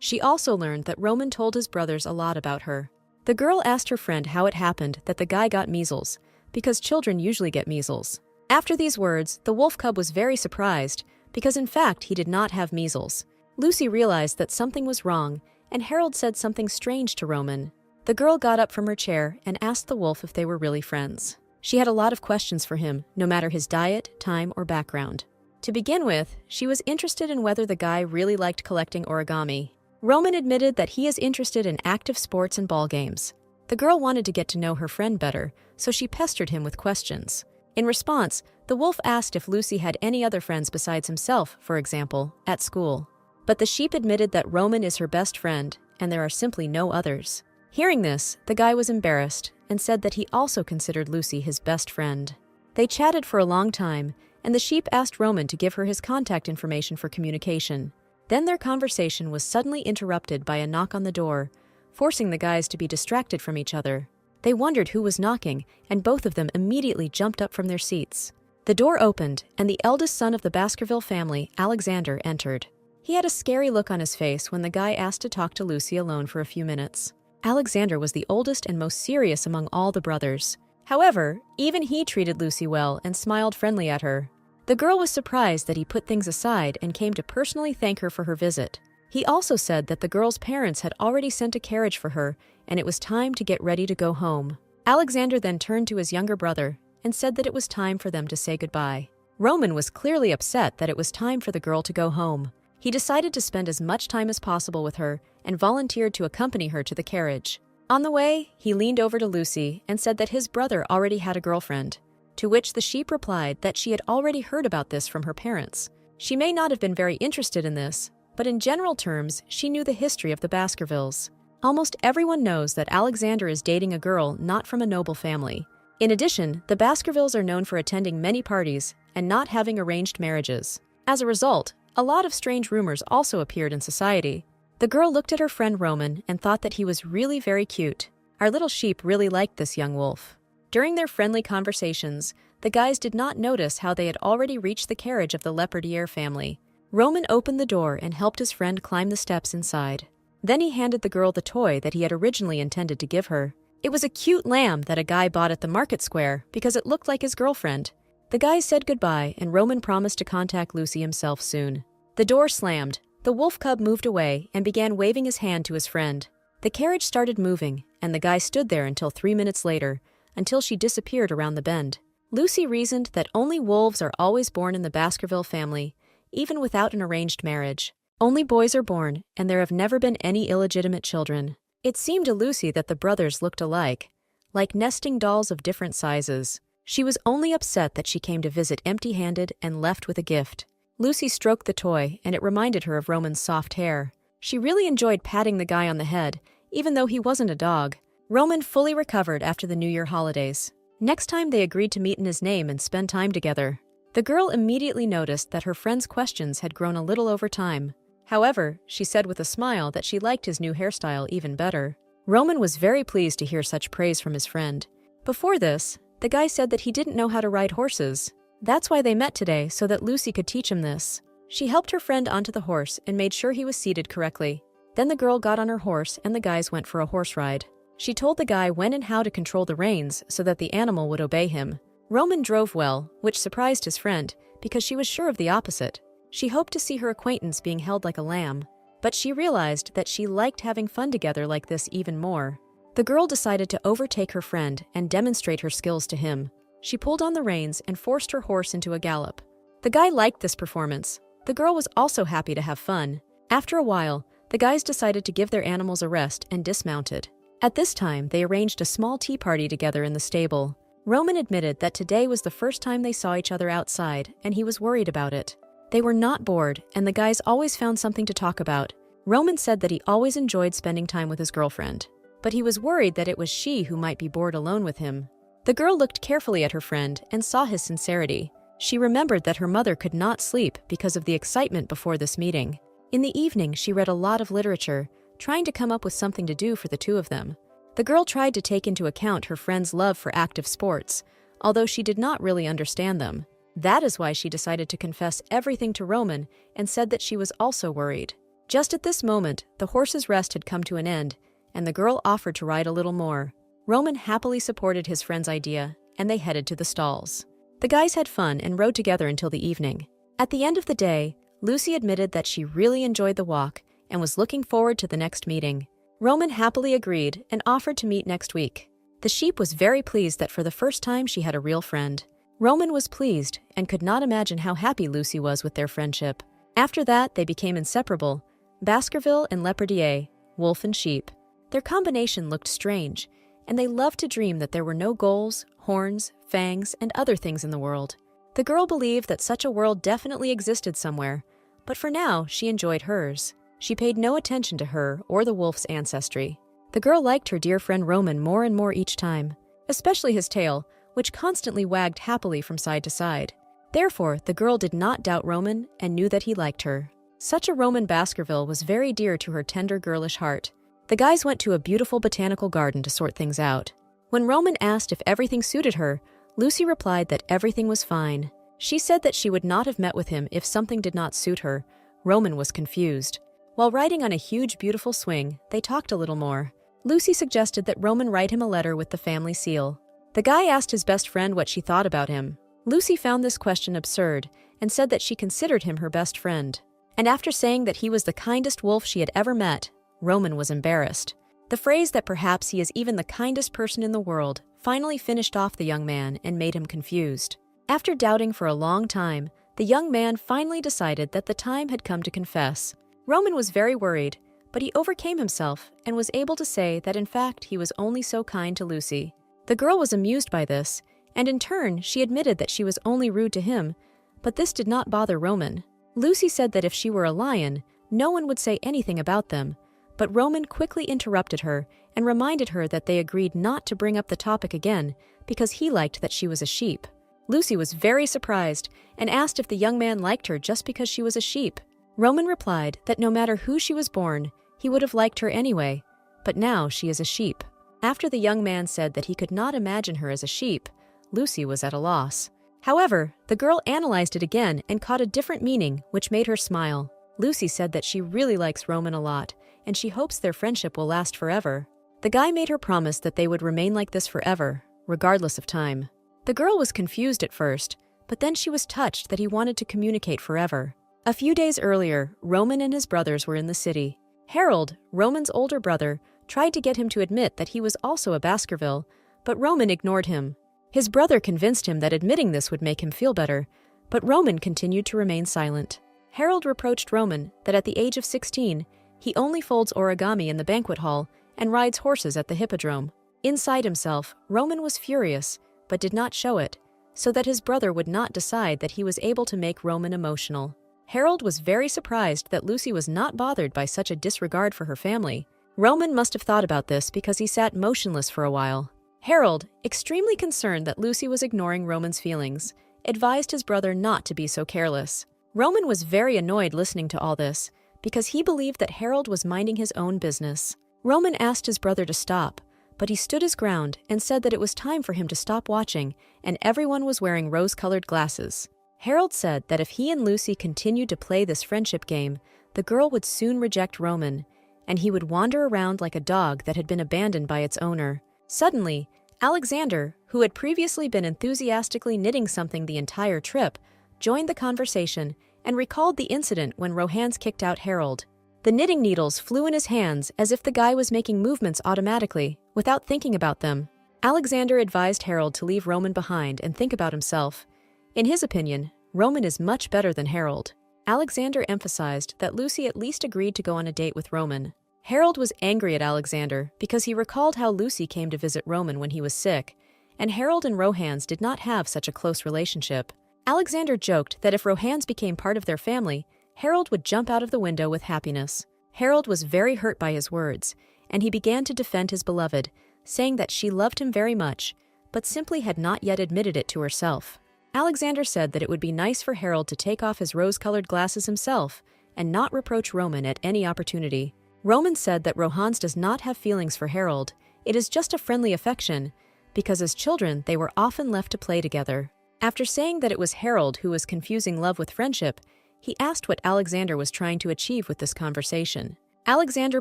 She also learned that Roman told his brothers a lot about her. The girl asked her friend how it happened that the guy got measles, because children usually get measles. After these words, the wolf cub was very surprised, because in fact he did not have measles. Lucy realized that something was wrong, and Harold said something strange to Roman. The girl got up from her chair and asked the wolf if they were really friends. She had a lot of questions for him, no matter his diet, time, or background. To begin with, she was interested in whether the guy really liked collecting origami. Roman admitted that he is interested in active sports and ball games. The girl wanted to get to know her friend better, so she pestered him with questions. In response, the wolf asked if Lucy had any other friends besides himself, for example, at school. But the sheep admitted that Roman is her best friend, and there are simply no others. Hearing this, the guy was embarrassed and said that he also considered Lucy his best friend. They chatted for a long time, and the sheep asked Roman to give her his contact information for communication. Then their conversation was suddenly interrupted by a knock on the door, forcing the guys to be distracted from each other. They wondered who was knocking, and both of them immediately jumped up from their seats. The door opened, and the eldest son of the Baskerville family, Alexander, entered. He had a scary look on his face when the guy asked to talk to Lucy alone for a few minutes. Alexander was the oldest and most serious among all the brothers. However, even he treated Lucy well and smiled friendly at her. The girl was surprised that he put things aside and came to personally thank her for her visit. He also said that the girl's parents had already sent a carriage for her, and it was time to get ready to go home. Alexander then turned to his younger brother and said that it was time for them to say goodbye. Roman was clearly upset that it was time for the girl to go home. He decided to spend as much time as possible with her and volunteered to accompany her to the carriage. On the way, he leaned over to Lucy and said that his brother already had a girlfriend, to which the sheep replied that she had already heard about this from her parents. She may not have been very interested in this, but in general terms, she knew the history of the Baskervilles. Almost everyone knows that Alexander is dating a girl not from a noble family. In addition, the Baskervilles are known for attending many parties and not having arranged marriages. As a result, a lot of strange rumors also appeared in society. The girl looked at her friend Roman and thought that he was really very cute. Our little sheep really liked this young wolf. During their friendly conversations, the guys did not notice how they had already reached the carriage of the Leperdier family. Roman opened the door and helped his friend climb the steps inside. Then he handed the girl the toy that he had originally intended to give her. It was a cute lamb that a guy bought at the market square because it looked like his girlfriend. The guys said goodbye, and Roman promised to contact Lucy himself soon. The door slammed. The wolf cub moved away and began waving his hand to his friend. The carriage started moving, and the guy stood there until 3 minutes later, until she disappeared around the bend. Lucy reasoned that only wolves are always born in the Baskerville family, even without an arranged marriage. Only boys are born, and there have never been any illegitimate children. It seemed to Lucy that the brothers looked alike, like nesting dolls of different sizes. She was only upset that she came to visit empty-handed and left with a gift. Lucy stroked the toy, and it reminded her of Roman's soft hair. She really enjoyed patting the guy on the head, even though he wasn't a dog. Roman fully recovered after the New Year holidays. Next time they agreed to meet in his name and spend time together. The girl immediately noticed that her friend's questions had grown a little over time. However, she said with a smile that she liked his new hairstyle even better. Roman was very pleased to hear such praise from his friend. Before this, the guy said that he didn't know how to ride horses. That's why they met today, so that Lucy could teach him this. She helped her friend onto the horse and made sure he was seated correctly. Then the girl got on her horse and the guys went for a horse ride. She told the guy when and how to control the reins so that the animal would obey him. Roman drove well, which surprised his friend, because she was sure of the opposite. She hoped to see her acquaintance being held like a lamb, but she realized that she liked having fun together like this even more. The girl decided to overtake her friend and demonstrate her skills to him. She pulled on the reins and forced her horse into a gallop. The guy liked this performance. The girl was also happy to have fun. After a while, the guys decided to give their animals a rest and dismounted. At this time, they arranged a small tea party together in the stable. Roman admitted that today was the first time they saw each other outside, and he was worried about it. They were not bored, and the guys always found something to talk about. Roman said that he always enjoyed spending time with his girlfriend, but he was worried that it was she who might be bored alone with him. The girl looked carefully at her friend and saw his sincerity. She remembered that her mother could not sleep because of the excitement before this meeting. In the evening, she read a lot of literature, trying to come up with something to do for the two of them. The girl tried to take into account her friend's love for active sports, although she did not really understand them. That is why she decided to confess everything to Roman and said that she was also worried. Just at this moment, the horse's rest had come to an end, and the girl offered to ride a little more. Roman happily supported his friend's idea, and they headed to the stalls. The guys had fun and rode together until the evening. At the end of the day, Lucy admitted that she really enjoyed the walk and was looking forward to the next meeting. Roman happily agreed and offered to meet next week. The sheep was very pleased that for the first time she had a real friend. Roman was pleased and could not imagine how happy Lucy was with their friendship. After that, they became inseparable. Baskerville and Leperdier, wolf and sheep. Their combination looked strange, and they loved to dream that there were no goals, horns, fangs, and other things in the world. The girl believed that such a world definitely existed somewhere, but for now, she enjoyed hers. She paid no attention to her or the wolf's ancestry. The girl liked her dear friend Roman more and more each time, especially his tail, which constantly wagged happily from side to side. Therefore, the girl did not doubt Roman and knew that he liked her. Such a Roman Baskerville was very dear to her tender girlish heart. The guys went to a beautiful botanical garden to sort things out. When Roman asked if everything suited her, Lucy replied that everything was fine. She said that she would not have met with him if something did not suit her. Roman was confused. While riding on a huge, beautiful swing, they talked a little more. Lucy suggested that Roman write him a letter with the family seal. The guy asked his best friend what she thought about him. Lucy found this question absurd and said that she considered him her best friend. And after saying that he was the kindest wolf she had ever met, Roman was embarrassed. The phrase that perhaps he is even the kindest person in the world finally finished off the young man and made him confused. After doubting for a long time, the young man finally decided that the time had come to confess. Roman was very worried, but he overcame himself and was able to say that in fact he was only so kind to Lucy. The girl was amused by this, and in turn she admitted that she was only rude to him, but this did not bother Roman. Lucy said that if she were a lion, no one would say anything about them, but Roman quickly interrupted her and reminded her that they agreed not to bring up the topic again because he liked that she was a sheep. Lucy was very surprised and asked if the young man liked her just because she was a sheep. Roman replied that no matter who she was born, he would have liked her anyway, but now she is a sheep. After the young man said that he could not imagine her as a sheep, Lucy was at a loss. However, the girl analyzed it again and caught a different meaning, which made her smile. Lucy said that she really likes Roman a lot, and she hopes their friendship will last forever. The guy made her promise that they would remain like this forever, regardless of time. The girl was confused at first, but then she was touched that he wanted to communicate forever. A few days earlier, Roman and his brothers were in the city. Harold, Roman's older brother, tried to get him to admit that he was also a Baskerville, but Roman ignored him. His brother convinced him that admitting this would make him feel better, but Roman continued to remain silent. Harold reproached Roman that at the age of 16, he only folds origami in the banquet hall and rides horses at the hippodrome. Inside himself, Roman was furious, but did not show it, so that his brother would not decide that he was able to make Roman emotional. Harold was very surprised that Lucy was not bothered by such a disregard for her family. Roman must have thought about this because he sat motionless for a while. Harold, extremely concerned that Lucy was ignoring Roman's feelings, advised his brother not to be so careless. Roman was very annoyed listening to all this because he believed that Harold was minding his own business. Roman asked his brother to stop, but he stood his ground and said that it was time for him to stop watching and everyone was wearing rose-colored glasses. Harold said that if he and Lucy continued to play this friendship game, the girl would soon reject Roman, and he would wander around like a dog that had been abandoned by its owner. Suddenly, Alexander, who had previously been enthusiastically knitting something the entire trip, joined the conversation and recalled the incident when Rohan's kicked out Harold. The knitting needles flew in his hands as if the guy was making movements automatically, without thinking about them. Alexander advised Harold to leave Roman behind and think about himself. In his opinion, Roman is much better than Harold. Alexander emphasized that Lucy at least agreed to go on a date with Roman. Harold was angry at Alexander because he recalled how Lucy came to visit Roman when he was sick, and Harold and Rohan's did not have such a close relationship. Alexander joked that if Rohan's became part of their family, Harold would jump out of the window with happiness. Harold was very hurt by his words, and he began to defend his beloved, saying that she loved him very much, but simply had not yet admitted it to herself. Alexander said that it would be nice for Harold to take off his rose-colored glasses himself and not reproach Roman at any opportunity. Roman said that Rohan's does not have feelings for Harold, it is just a friendly affection, because as children they were often left to play together. After saying that it was Harold who was confusing love with friendship, he asked what Alexander was trying to achieve with this conversation. Alexander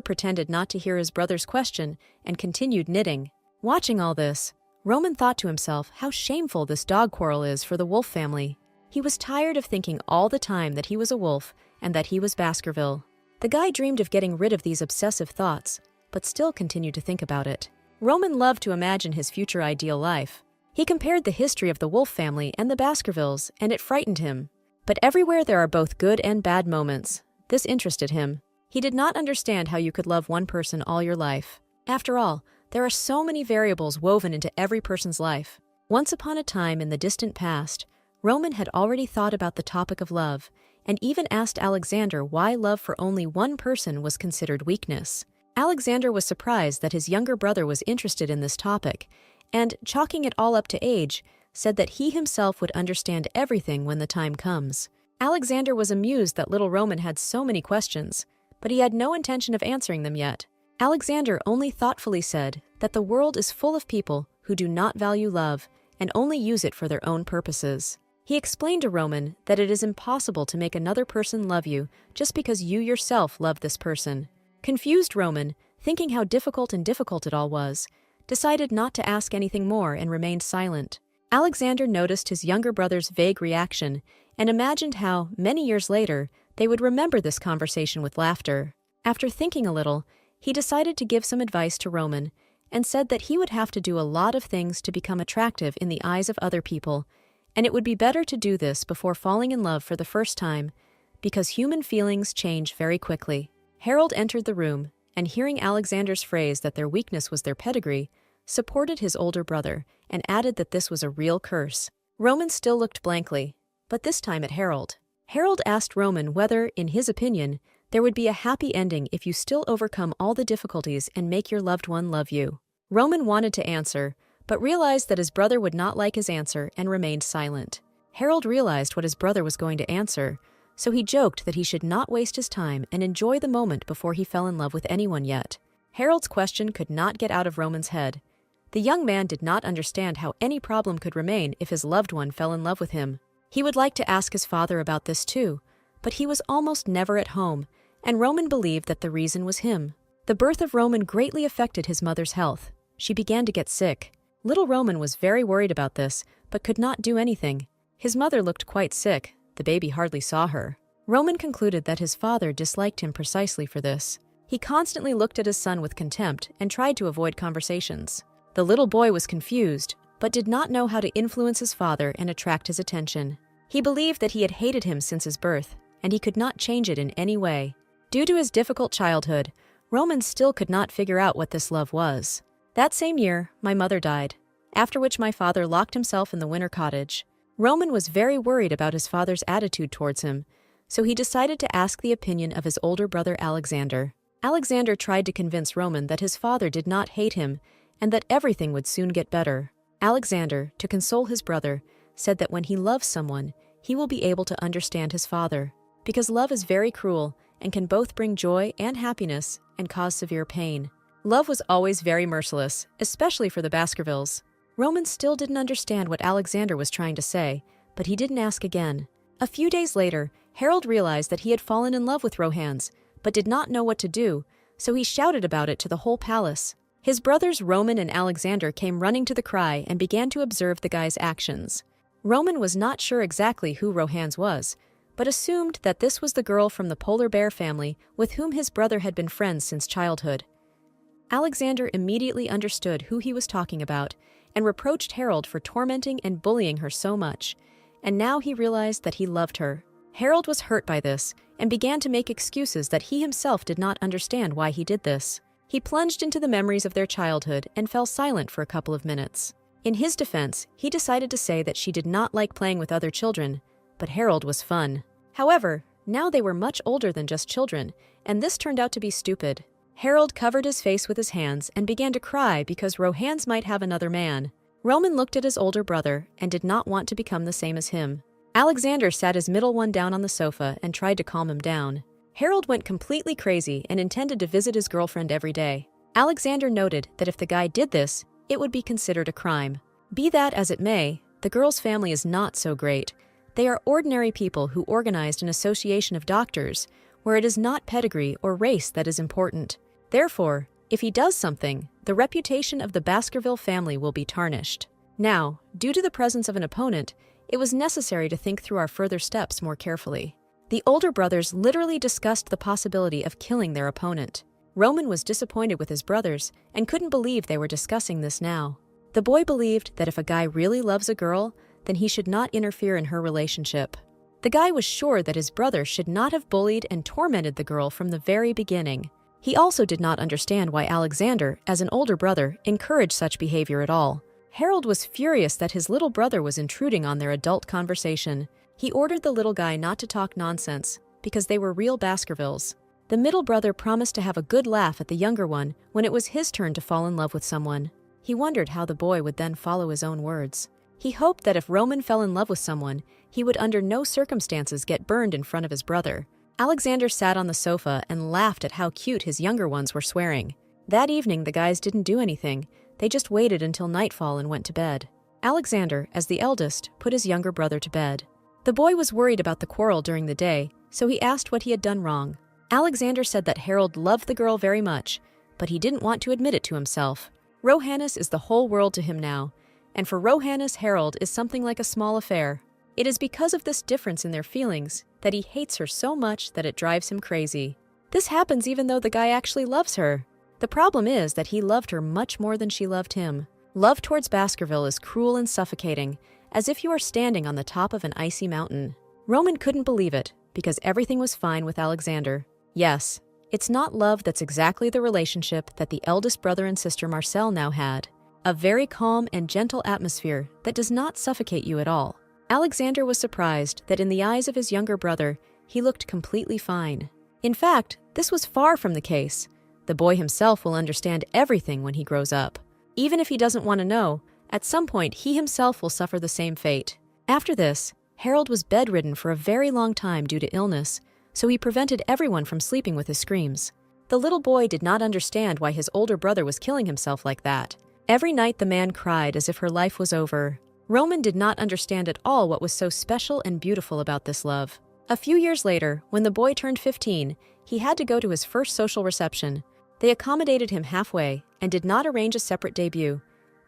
pretended not to hear his brother's question and continued knitting. Watching all this, Roman thought to himself how shameful this dog quarrel is for the wolf family. He was tired of thinking all the time that he was a wolf and that he was Baskerville. The guy dreamed of getting rid of these obsessive thoughts, but still continued to think about it. Roman loved to imagine his future ideal life. He compared the history of the wolf family and the Baskervilles, and it frightened him. But everywhere there are both good and bad moments. This interested him. He did not understand how you could love one person all your life. After all, there are so many variables woven into every person's life. Once upon a time in the distant past, Roman had already thought about the topic of love, and even asked Alexander why love for only one person was considered weakness. Alexander was surprised that his younger brother was interested in this topic, and, chalking it all up to age, said that he himself would understand everything when the time comes. Alexander was amused that little Roman had so many questions, but he had no intention of answering them yet. Alexander only thoughtfully said that the world is full of people who do not value love and only use it for their own purposes. He explained to Roman that it is impossible to make another person love you just because you yourself love this person. Confused Roman, thinking how difficult it all was, decided not to ask anything more and remained silent. Alexander noticed his younger brother's vague reaction and imagined how, many years later, they would remember this conversation with laughter. After thinking a little, he decided to give some advice to Roman and said that he would have to do a lot of things to become attractive in the eyes of other people, and it would be better to do this before falling in love for the first time, because human feelings change very quickly. Harold entered the room, and hearing Alexander's phrase that their weakness was their pedigree, supported his older brother and added that this was a real curse. Roman still looked blankly, but this time at Harold. Harold asked Roman whether, in his opinion, there would be a happy ending if you still overcome all the difficulties and make your loved one love you. Roman wanted to answer, but realized that his brother would not like his answer and remained silent. Harold realized what his brother was going to answer, so he joked that he should not waste his time and enjoy the moment before he fell in love with anyone yet. Harold's question could not get out of Roman's head. The young man did not understand how any problem could remain if his loved one fell in love with him. He would like to ask his father about this too, but he was almost never at home, and Roman believed that the reason was him. The birth of Roman greatly affected his mother's health. She began to get sick. Little Roman was very worried about this, but could not do anything. His mother looked quite sick. The baby hardly saw her. Roman concluded that his father disliked him precisely for this. He constantly looked at his son with contempt and tried to avoid conversations. The little boy was confused, but did not know how to influence his father and attract his attention. He believed that he had hated him since his birth, and he could not change it in any way. Due to his difficult childhood, Roman still could not figure out what this love was. That same year, my mother died, after which my father locked himself in the winter cottage. Roman was very worried about his father's attitude towards him, so he decided to ask the opinion of his older brother Alexander. Alexander tried to convince Roman that his father did not hate him and that everything would soon get better. Alexander, to console his brother, said that when he loves someone, he will be able to understand his father, because love is very cruel and can both bring joy and happiness and cause severe pain. Love was always very merciless, especially for the Baskervilles. Roman still didn't understand what Alexander was trying to say, but he didn't ask again. A few days later, Harold realized that he had fallen in love with Rohan's, but did not know what to do, so he shouted about it to the whole palace. His brothers Roman and Alexander came running to the cry and began to observe the guy's actions. Roman was not sure exactly who Rohan's was, but assumed that this was the girl from the polar bear family with whom his brother had been friends since childhood. Alexander immediately understood who he was talking about and reproached Harold for tormenting and bullying her so much, and now he realized that he loved her. Harold was hurt by this and began to make excuses that he himself did not understand why he did this. He plunged into the memories of their childhood and fell silent for a couple of minutes. In his defense, he decided to say that she did not like playing with other children, but Harold was fun. However, now they were much older than just children, and this turned out to be stupid. Harold covered his face with his hands and began to cry because Rohan's might have another man. Roman looked at his older brother and did not want to become the same as him. Alexander sat his middle one down on the sofa and tried to calm him down. Harold went completely crazy and intended to visit his girlfriend every day. Alexander noted that if the guy did this, it would be considered a crime. Be that as it may, the girl's family is not so great. They are ordinary people who organized an association of doctors, where it is not pedigree or race that is important. Therefore, if he does something, the reputation of the Baskerville family will be tarnished. Now, due to the presence of an opponent, it was necessary to think through our further steps more carefully. The older brothers literally discussed the possibility of killing their opponent. Roman was disappointed with his brothers and couldn't believe they were discussing this now. The boy believed that if a guy really loves a girl, then he should not interfere in her relationship. The guy was sure that his brother should not have bullied and tormented the girl from the very beginning. He also did not understand why Alexander, as an older brother, encouraged such behavior at all. Harold was furious that his little brother was intruding on their adult conversation. He ordered the little guy not to talk nonsense, because they were real Baskervilles. The middle brother promised to have a good laugh at the younger one when it was his turn to fall in love with someone. He wondered how the boy would then follow his own words. He hoped that if Roman fell in love with someone, he would under no circumstances get burned in front of his brother. Alexander sat on the sofa and laughed at how cute his younger ones were swearing. That evening, the guys didn't do anything. They just waited until nightfall and went to bed. Alexander, as the eldest, put his younger brother to bed. The boy was worried about the quarrel during the day, so he asked what he had done wrong. Alexander said that Harold loved the girl very much, but he didn't want to admit it to himself. Rohannes is the whole world to him now, and for Rohannes, Harold is something like a small affair. It is because of this difference in their feelings that he hates her so much that it drives him crazy. This happens even though the guy actually loves her. The problem is that he loved her much more than she loved him. Love towards Baskerville is cruel and suffocating, as if you are standing on the top of an icy mountain. Roman couldn't believe it, because everything was fine with Alexander. Yes, it's not love that's exactly the relationship that the eldest brother and sister Marcel now had. A very calm and gentle atmosphere that does not suffocate you at all. Alexander was surprised that in the eyes of his younger brother, he looked completely fine. In fact, this was far from the case. The boy himself will understand everything when he grows up. Even if he doesn't want to know, at some point he himself will suffer the same fate. After this, Harold was bedridden for a very long time due to illness, so he prevented everyone from sleeping with his screams. The little boy did not understand why his older brother was killing himself like that. Every night the man cried as if her life was over. Roman did not understand at all what was so special and beautiful about this love. A few years later, when the boy turned 15, he had to go to his first social reception. They accommodated him halfway and did not arrange a separate debut.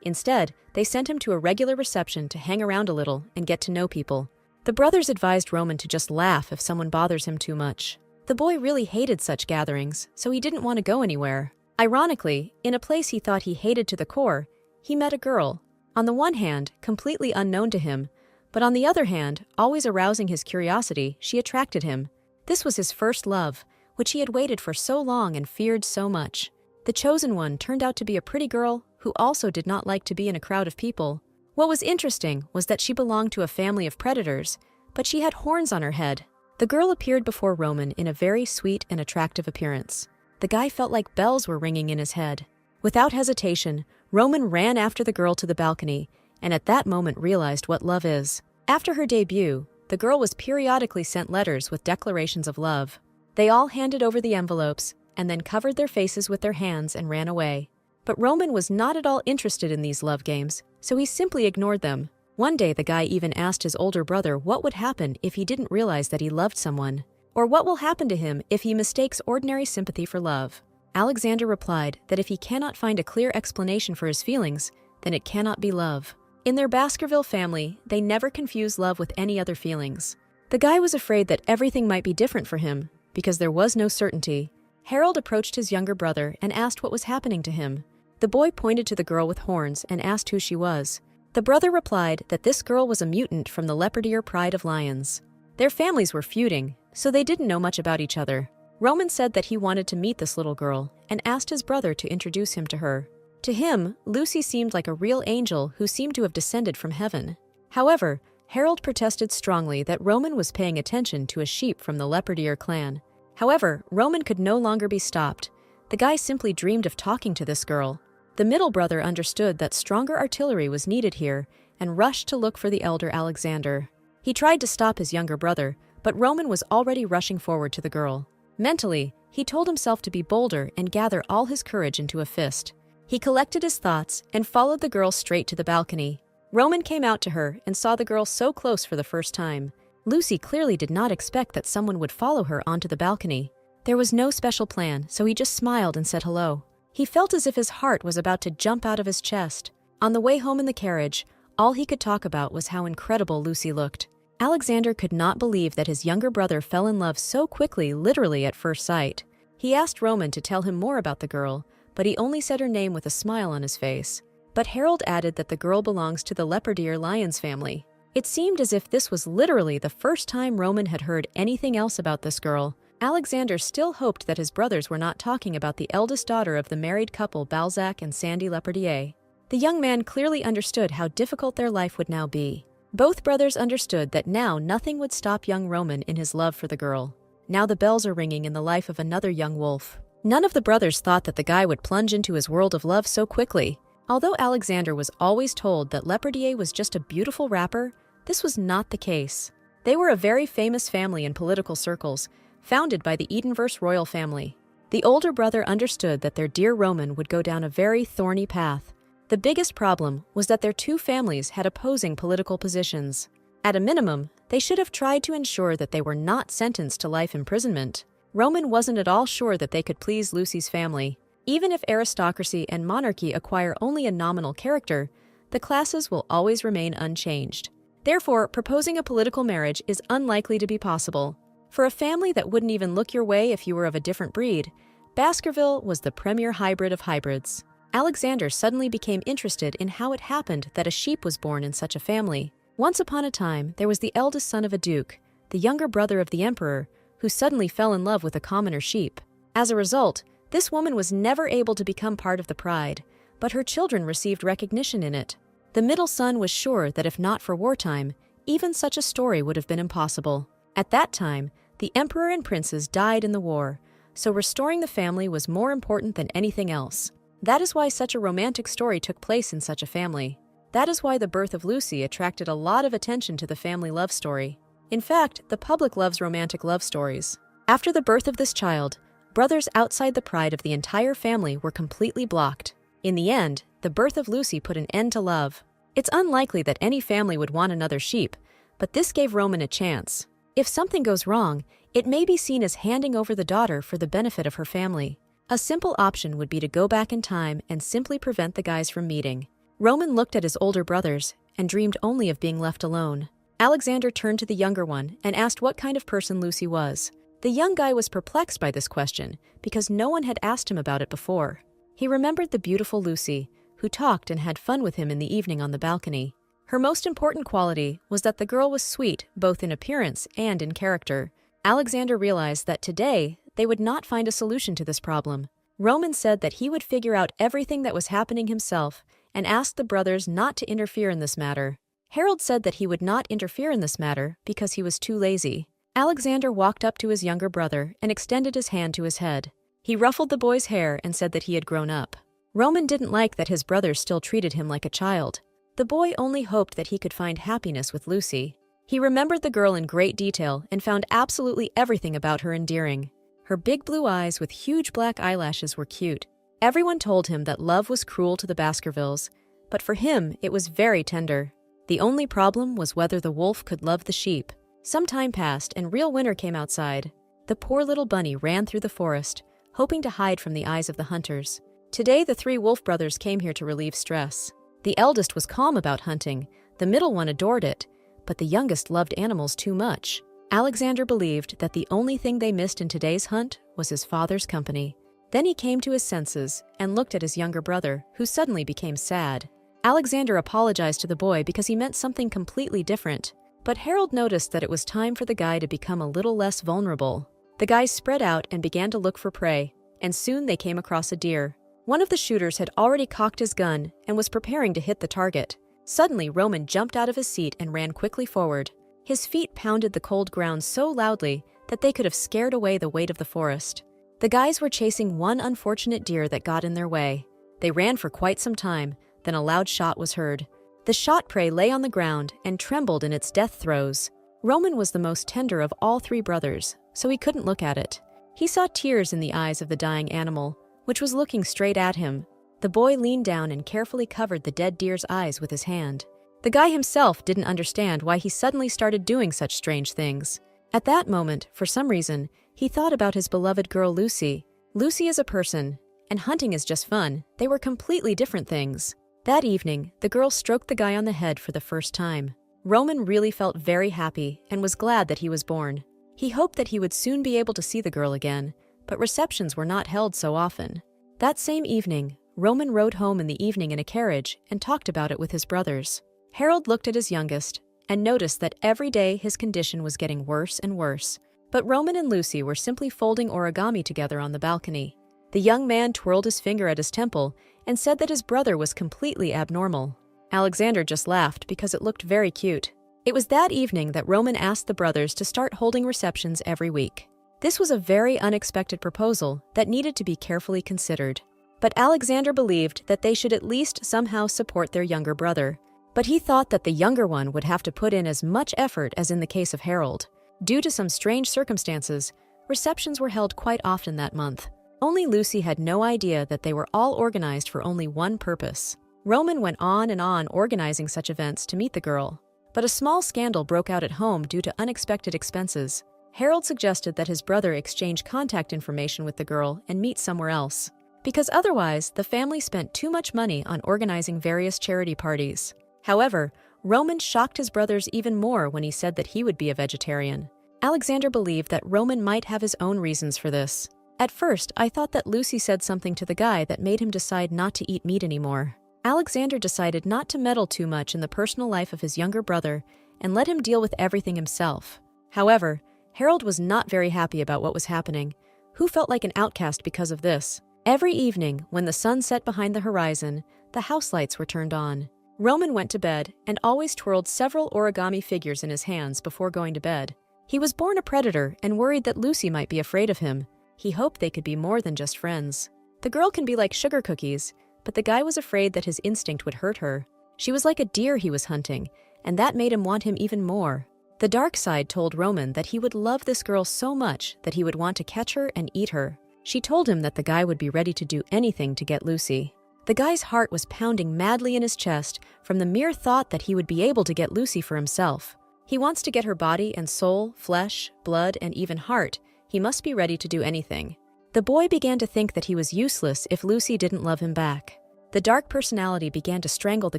Instead, they sent him to a regular reception to hang around a little and get to know people. The brothers advised Roman to just laugh if someone bothers him too much. The boy really hated such gatherings, so he didn't want to go anywhere. Ironically, in a place he thought he hated to the core, he met a girl. On the one hand, completely unknown to him, but on the other hand, always arousing his curiosity, she attracted him. This was his first love, which he had waited for so long and feared so much. The chosen one turned out to be a pretty girl who also did not like to be in a crowd of people. What was interesting was that she belonged to a family of predators, but she had horns on her head. The girl appeared before Roman in a very sweet and attractive appearance. The guy felt like bells were ringing in his head. Without hesitation, Roman ran after the girl to the balcony, and at that moment realized what love is. After her debut, the girl was periodically sent letters with declarations of love. They all handed over the envelopes, and then covered their faces with their hands and ran away. But Roman was not at all interested in these love games, so he simply ignored them. One day the guy even asked his older brother what would happen if he didn't realize that he loved someone, or what will happen to him if he mistakes ordinary sympathy for love. Alexander replied that if he cannot find a clear explanation for his feelings, then it cannot be love. In their Baskerville family, they never confuse love with any other feelings. The guy was afraid that everything might be different for him, because there was no certainty. Harold approached his younger brother and asked what was happening to him. The boy pointed to the girl with horns and asked who she was. The brother replied that this girl was a mutant from the leopardier pride of lions. Their families were feuding, so they didn't know much about each other. Roman said that he wanted to meet this little girl and asked his brother to introduce him to her. To him, Lucy seemed like a real angel who seemed to have descended from heaven. However, Harold protested strongly that Roman was paying attention to a sheep from the leopardier clan. However, Roman could no longer be stopped. The guy simply dreamed of talking to this girl. The middle brother understood that stronger artillery was needed here and rushed to look for the elder Alexander. He tried to stop his younger brother, but Roman was already rushing forward to the girl. Mentally, he told himself to be bolder and gather all his courage into a fist. He collected his thoughts and followed the girl straight to the balcony. Roman came out to her and saw the girl so close for the first time. Lucy clearly did not expect that someone would follow her onto the balcony. There was no special plan, so he just smiled and said hello. He felt as if his heart was about to jump out of his chest. On the way home in the carriage, all he could talk about was how incredible Lucy looked. Alexander could not believe that his younger brother fell in love so quickly, literally at first sight. He asked Roman to tell him more about the girl, but he only said her name with a smile on his face. But Harold added that the girl belongs to the leopardier lions family. It seemed as if this was literally the first time Roman had heard anything else about this girl. Alexander still hoped that his brothers were not talking about the eldest daughter of the married couple Balzac and Sandy Lepardier. The young man clearly understood how difficult their life would now be. Both brothers understood that now nothing would stop young Roman in his love for the girl. Now the bells are ringing in the life of another young wolf. None of the brothers thought that the guy would plunge into his world of love so quickly. Although Alexander was always told that Lepardier was just a beautiful rapper, this was not the case. They were a very famous family in political circles, founded by the Edenverse royal family. The older brother understood that their dear Roman would go down a very thorny path. The biggest problem was that their two families had opposing political positions. At a minimum, they should have tried to ensure that they were not sentenced to life imprisonment. Roman wasn't at all sure that they could please Lucy's family. Even if aristocracy and monarchy acquire only a nominal character, the classes will always remain unchanged. Therefore, proposing a political marriage is unlikely to be possible. For a family that wouldn't even look your way if you were of a different breed, Baskerville was the premier hybrid of hybrids. Alexander suddenly became interested in how it happened that a sheep was born in such a family. Once upon a time, there was the eldest son of a duke, the younger brother of the emperor, who suddenly fell in love with a commoner sheep. As a result, this woman was never able to become part of the pride, but her children received recognition in it. The middle son was sure that if not for wartime, even such a story would have been impossible. At that time, the emperor and princes died in the war, so restoring the family was more important than anything else. That is why such a romantic story took place in such a family. That is why the birth of Lucy attracted a lot of attention to the family love story. In fact, the public loves romantic love stories. After the birth of this child, brothers outside the pride of the entire family were completely blocked. In the end, the birth of Lucy put an end to love. It's unlikely that any family would want another sheep, but this gave Roman a chance. If something goes wrong, it may be seen as handing over the daughter for the benefit of her family. A simple option would be to go back in time and simply prevent the guys from meeting. Roman looked at his older brothers and dreamed only of being left alone. Alexander turned to the younger one and asked what kind of person Lucy was. The young guy was perplexed by this question because no one had asked him about it before. He remembered the beautiful Lucy, who talked and had fun with him in the evening on the balcony. Her most important quality was that the girl was sweet both in appearance and in character. Alexander realized that today they would not find a solution to this problem. Roman said that he would figure out everything that was happening himself and asked the brothers not to interfere in this matter. Harold said that he would not interfere in this matter because he was too lazy. Alexander walked up to his younger brother and extended his hand to his head. He ruffled the boy's hair and said that he had grown up. Roman didn't like that his brothers still treated him like a child. The boy only hoped that he could find happiness with Lucy. He remembered the girl in great detail and found absolutely everything about her endearing. Her big blue eyes with huge black eyelashes were cute. Everyone told him that love was cruel to the Baskervilles, but for him it was very tender. The only problem was whether the wolf could love the sheep. Some time passed and real winter came outside. The poor little bunny ran through the forest, hoping to hide from the eyes of the hunters. Today, the three wolf brothers came here to relieve stress. The eldest was calm about hunting, the middle one adored it, but the youngest loved animals too much. Alexander believed that the only thing they missed in today's hunt was his father's company. Then he came to his senses and looked at his younger brother, who suddenly became sad. Alexander apologized to the boy because he meant something completely different, but Harold noticed that it was time for the guy to become a little less vulnerable. The guys spread out and began to look for prey, and soon they came across a deer. One of the shooters had already cocked his gun and was preparing to hit the target. Suddenly, Roman jumped out of his seat and ran quickly forward. His feet pounded the cold ground so loudly that they could have scared away the weight of the forest. The guys were chasing one unfortunate deer that got in their way. They ran for quite some time, then a loud shot was heard. The shot prey lay on the ground and trembled in its death throes. Roman was the most tender of all three brothers, so he couldn't look at it. He saw tears in the eyes of the dying animal, which was looking straight at him. The boy leaned down and carefully covered the dead deer's eyes with his hand. The guy himself didn't understand why he suddenly started doing such strange things. At that moment, for some reason, he thought about his beloved girl Lucy. Lucy is a person, and hunting is just fun. They were completely different things. That evening, the girl stroked the guy on the head for the first time. Roman really felt very happy and was glad that he was born. He hoped that he would soon be able to see the girl again, but receptions were not held so often. That same evening, Roman rode home in the evening in a carriage and talked about it with his brothers. Harold looked at his youngest and noticed that every day his condition was getting worse and worse. But Roman and Lucy were simply folding origami together on the balcony. The young man twirled his finger at his temple and said that his brother was completely abnormal. Alexander just laughed because it looked very cute. It was that evening that Roman asked the brothers to start holding receptions every week. This was a very unexpected proposal that needed to be carefully considered. But Alexander believed that they should at least somehow support their younger brother. But he thought that the younger one would have to put in as much effort as in the case of Harold. Due to some strange circumstances, receptions were held quite often that month. Only Lucy had no idea that they were all organized for only one purpose. Roman went on and on organizing such events to meet the girl. But a small scandal broke out at home due to unexpected expenses. Harold suggested that his brother exchange contact information with the girl and meet somewhere else, because otherwise the family spent too much money on organizing various charity parties. However, Roman shocked his brothers even more when he said that he would be a vegetarian. Alexander believed that Roman might have his own reasons for this. At first, I thought that Lucy said something to the guy that made him decide not to eat meat anymore. Alexander decided not to meddle too much in the personal life of his younger brother and let him deal with everything himself. However, Harold was not very happy about what was happening, who felt like an outcast because of this. Every evening, when the sun set behind the horizon, the house lights were turned on. Roman went to bed and always twirled several origami figures in his hands before going to bed. He was born a predator and worried that Lucy might be afraid of him. He hoped they could be more than just friends. The girl can be like sugar cookies, but the guy was afraid that his instinct would hurt her. She was like a deer he was hunting, and that made him want him even more. The dark side told Roman that he would love this girl so much that he would want to catch her and eat her. She told him that the guy would be ready to do anything to get Lucy. The guy's heart was pounding madly in his chest from the mere thought that he would be able to get Lucy for himself. He wants to get her body and soul, flesh, blood, and even heart. He must be ready to do anything. The boy began to think that he was useless if Lucy didn't love him back. The dark personality began to strangle the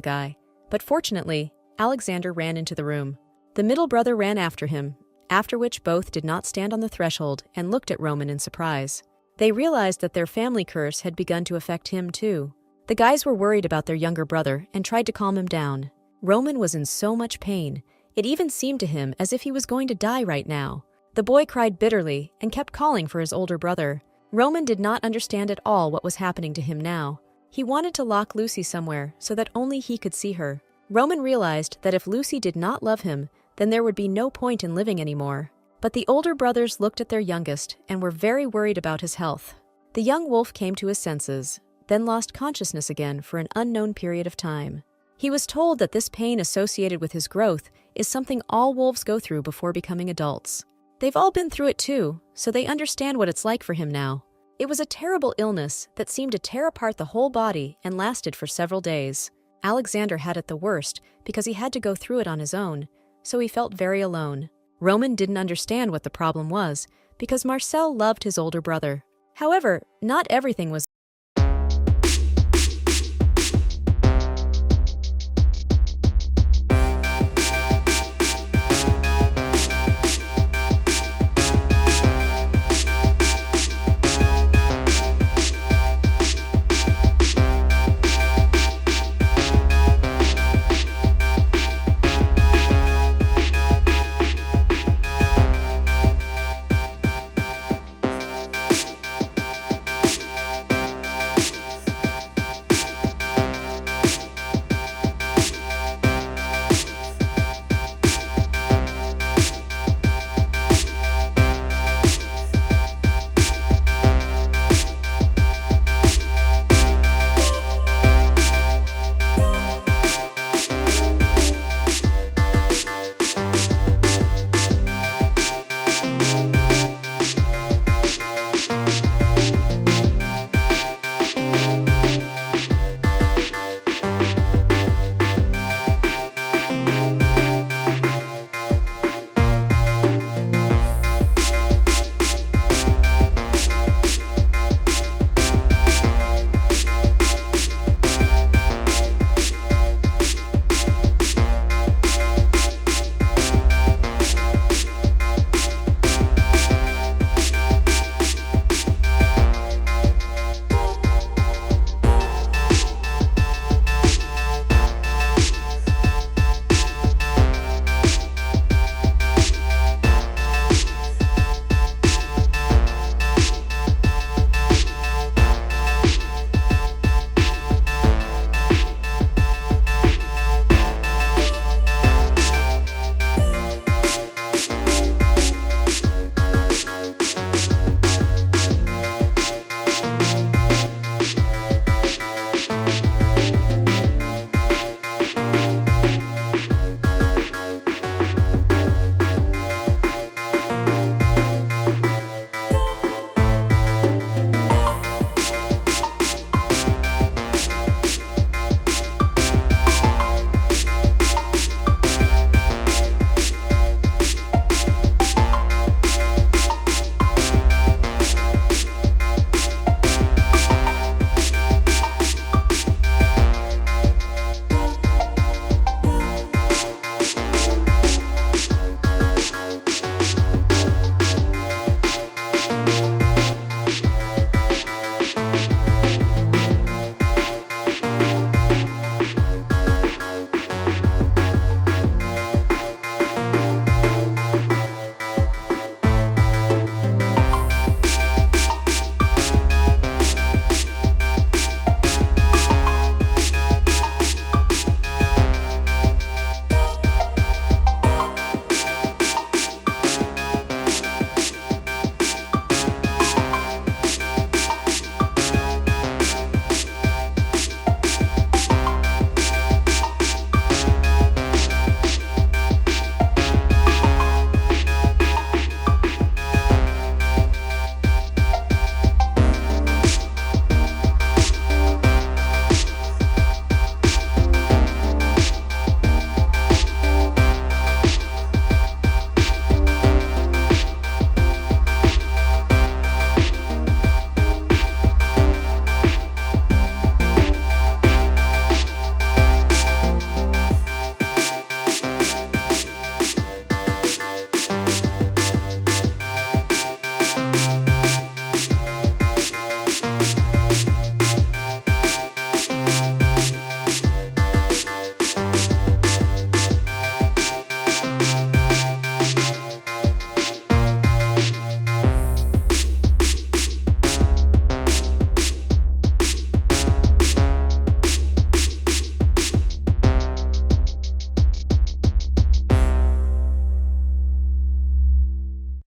guy, but fortunately, Alexander ran into the room. The middle brother ran after him, after which both did not stand on the threshold and looked at Roman in surprise. They realized that their family curse had begun to affect him too. The guys were worried about their younger brother and tried to calm him down. Roman was in so much pain, it even seemed to him as if he was going to die right now. The boy cried bitterly and kept calling for his older brother. Roman did not understand at all what was happening to him now. He wanted to lock Lucy somewhere so that only he could see her. Roman realized that if Lucy did not love him, then there would be no point in living anymore. But the older brothers looked at their youngest and were very worried about his health. The young wolf came to his senses, then lost consciousness again for an unknown period of time. He was told that this pain associated with his growth is something all wolves go through before becoming adults. They've all been through it too, so they understand what it's like for him now. It was a terrible illness that seemed to tear apart the whole body and lasted for several days. Alexander had it the worst because he had to go through it on his own, so he felt very alone. Roman didn't understand what the problem was because Marcel loved his older brother. However, not everything was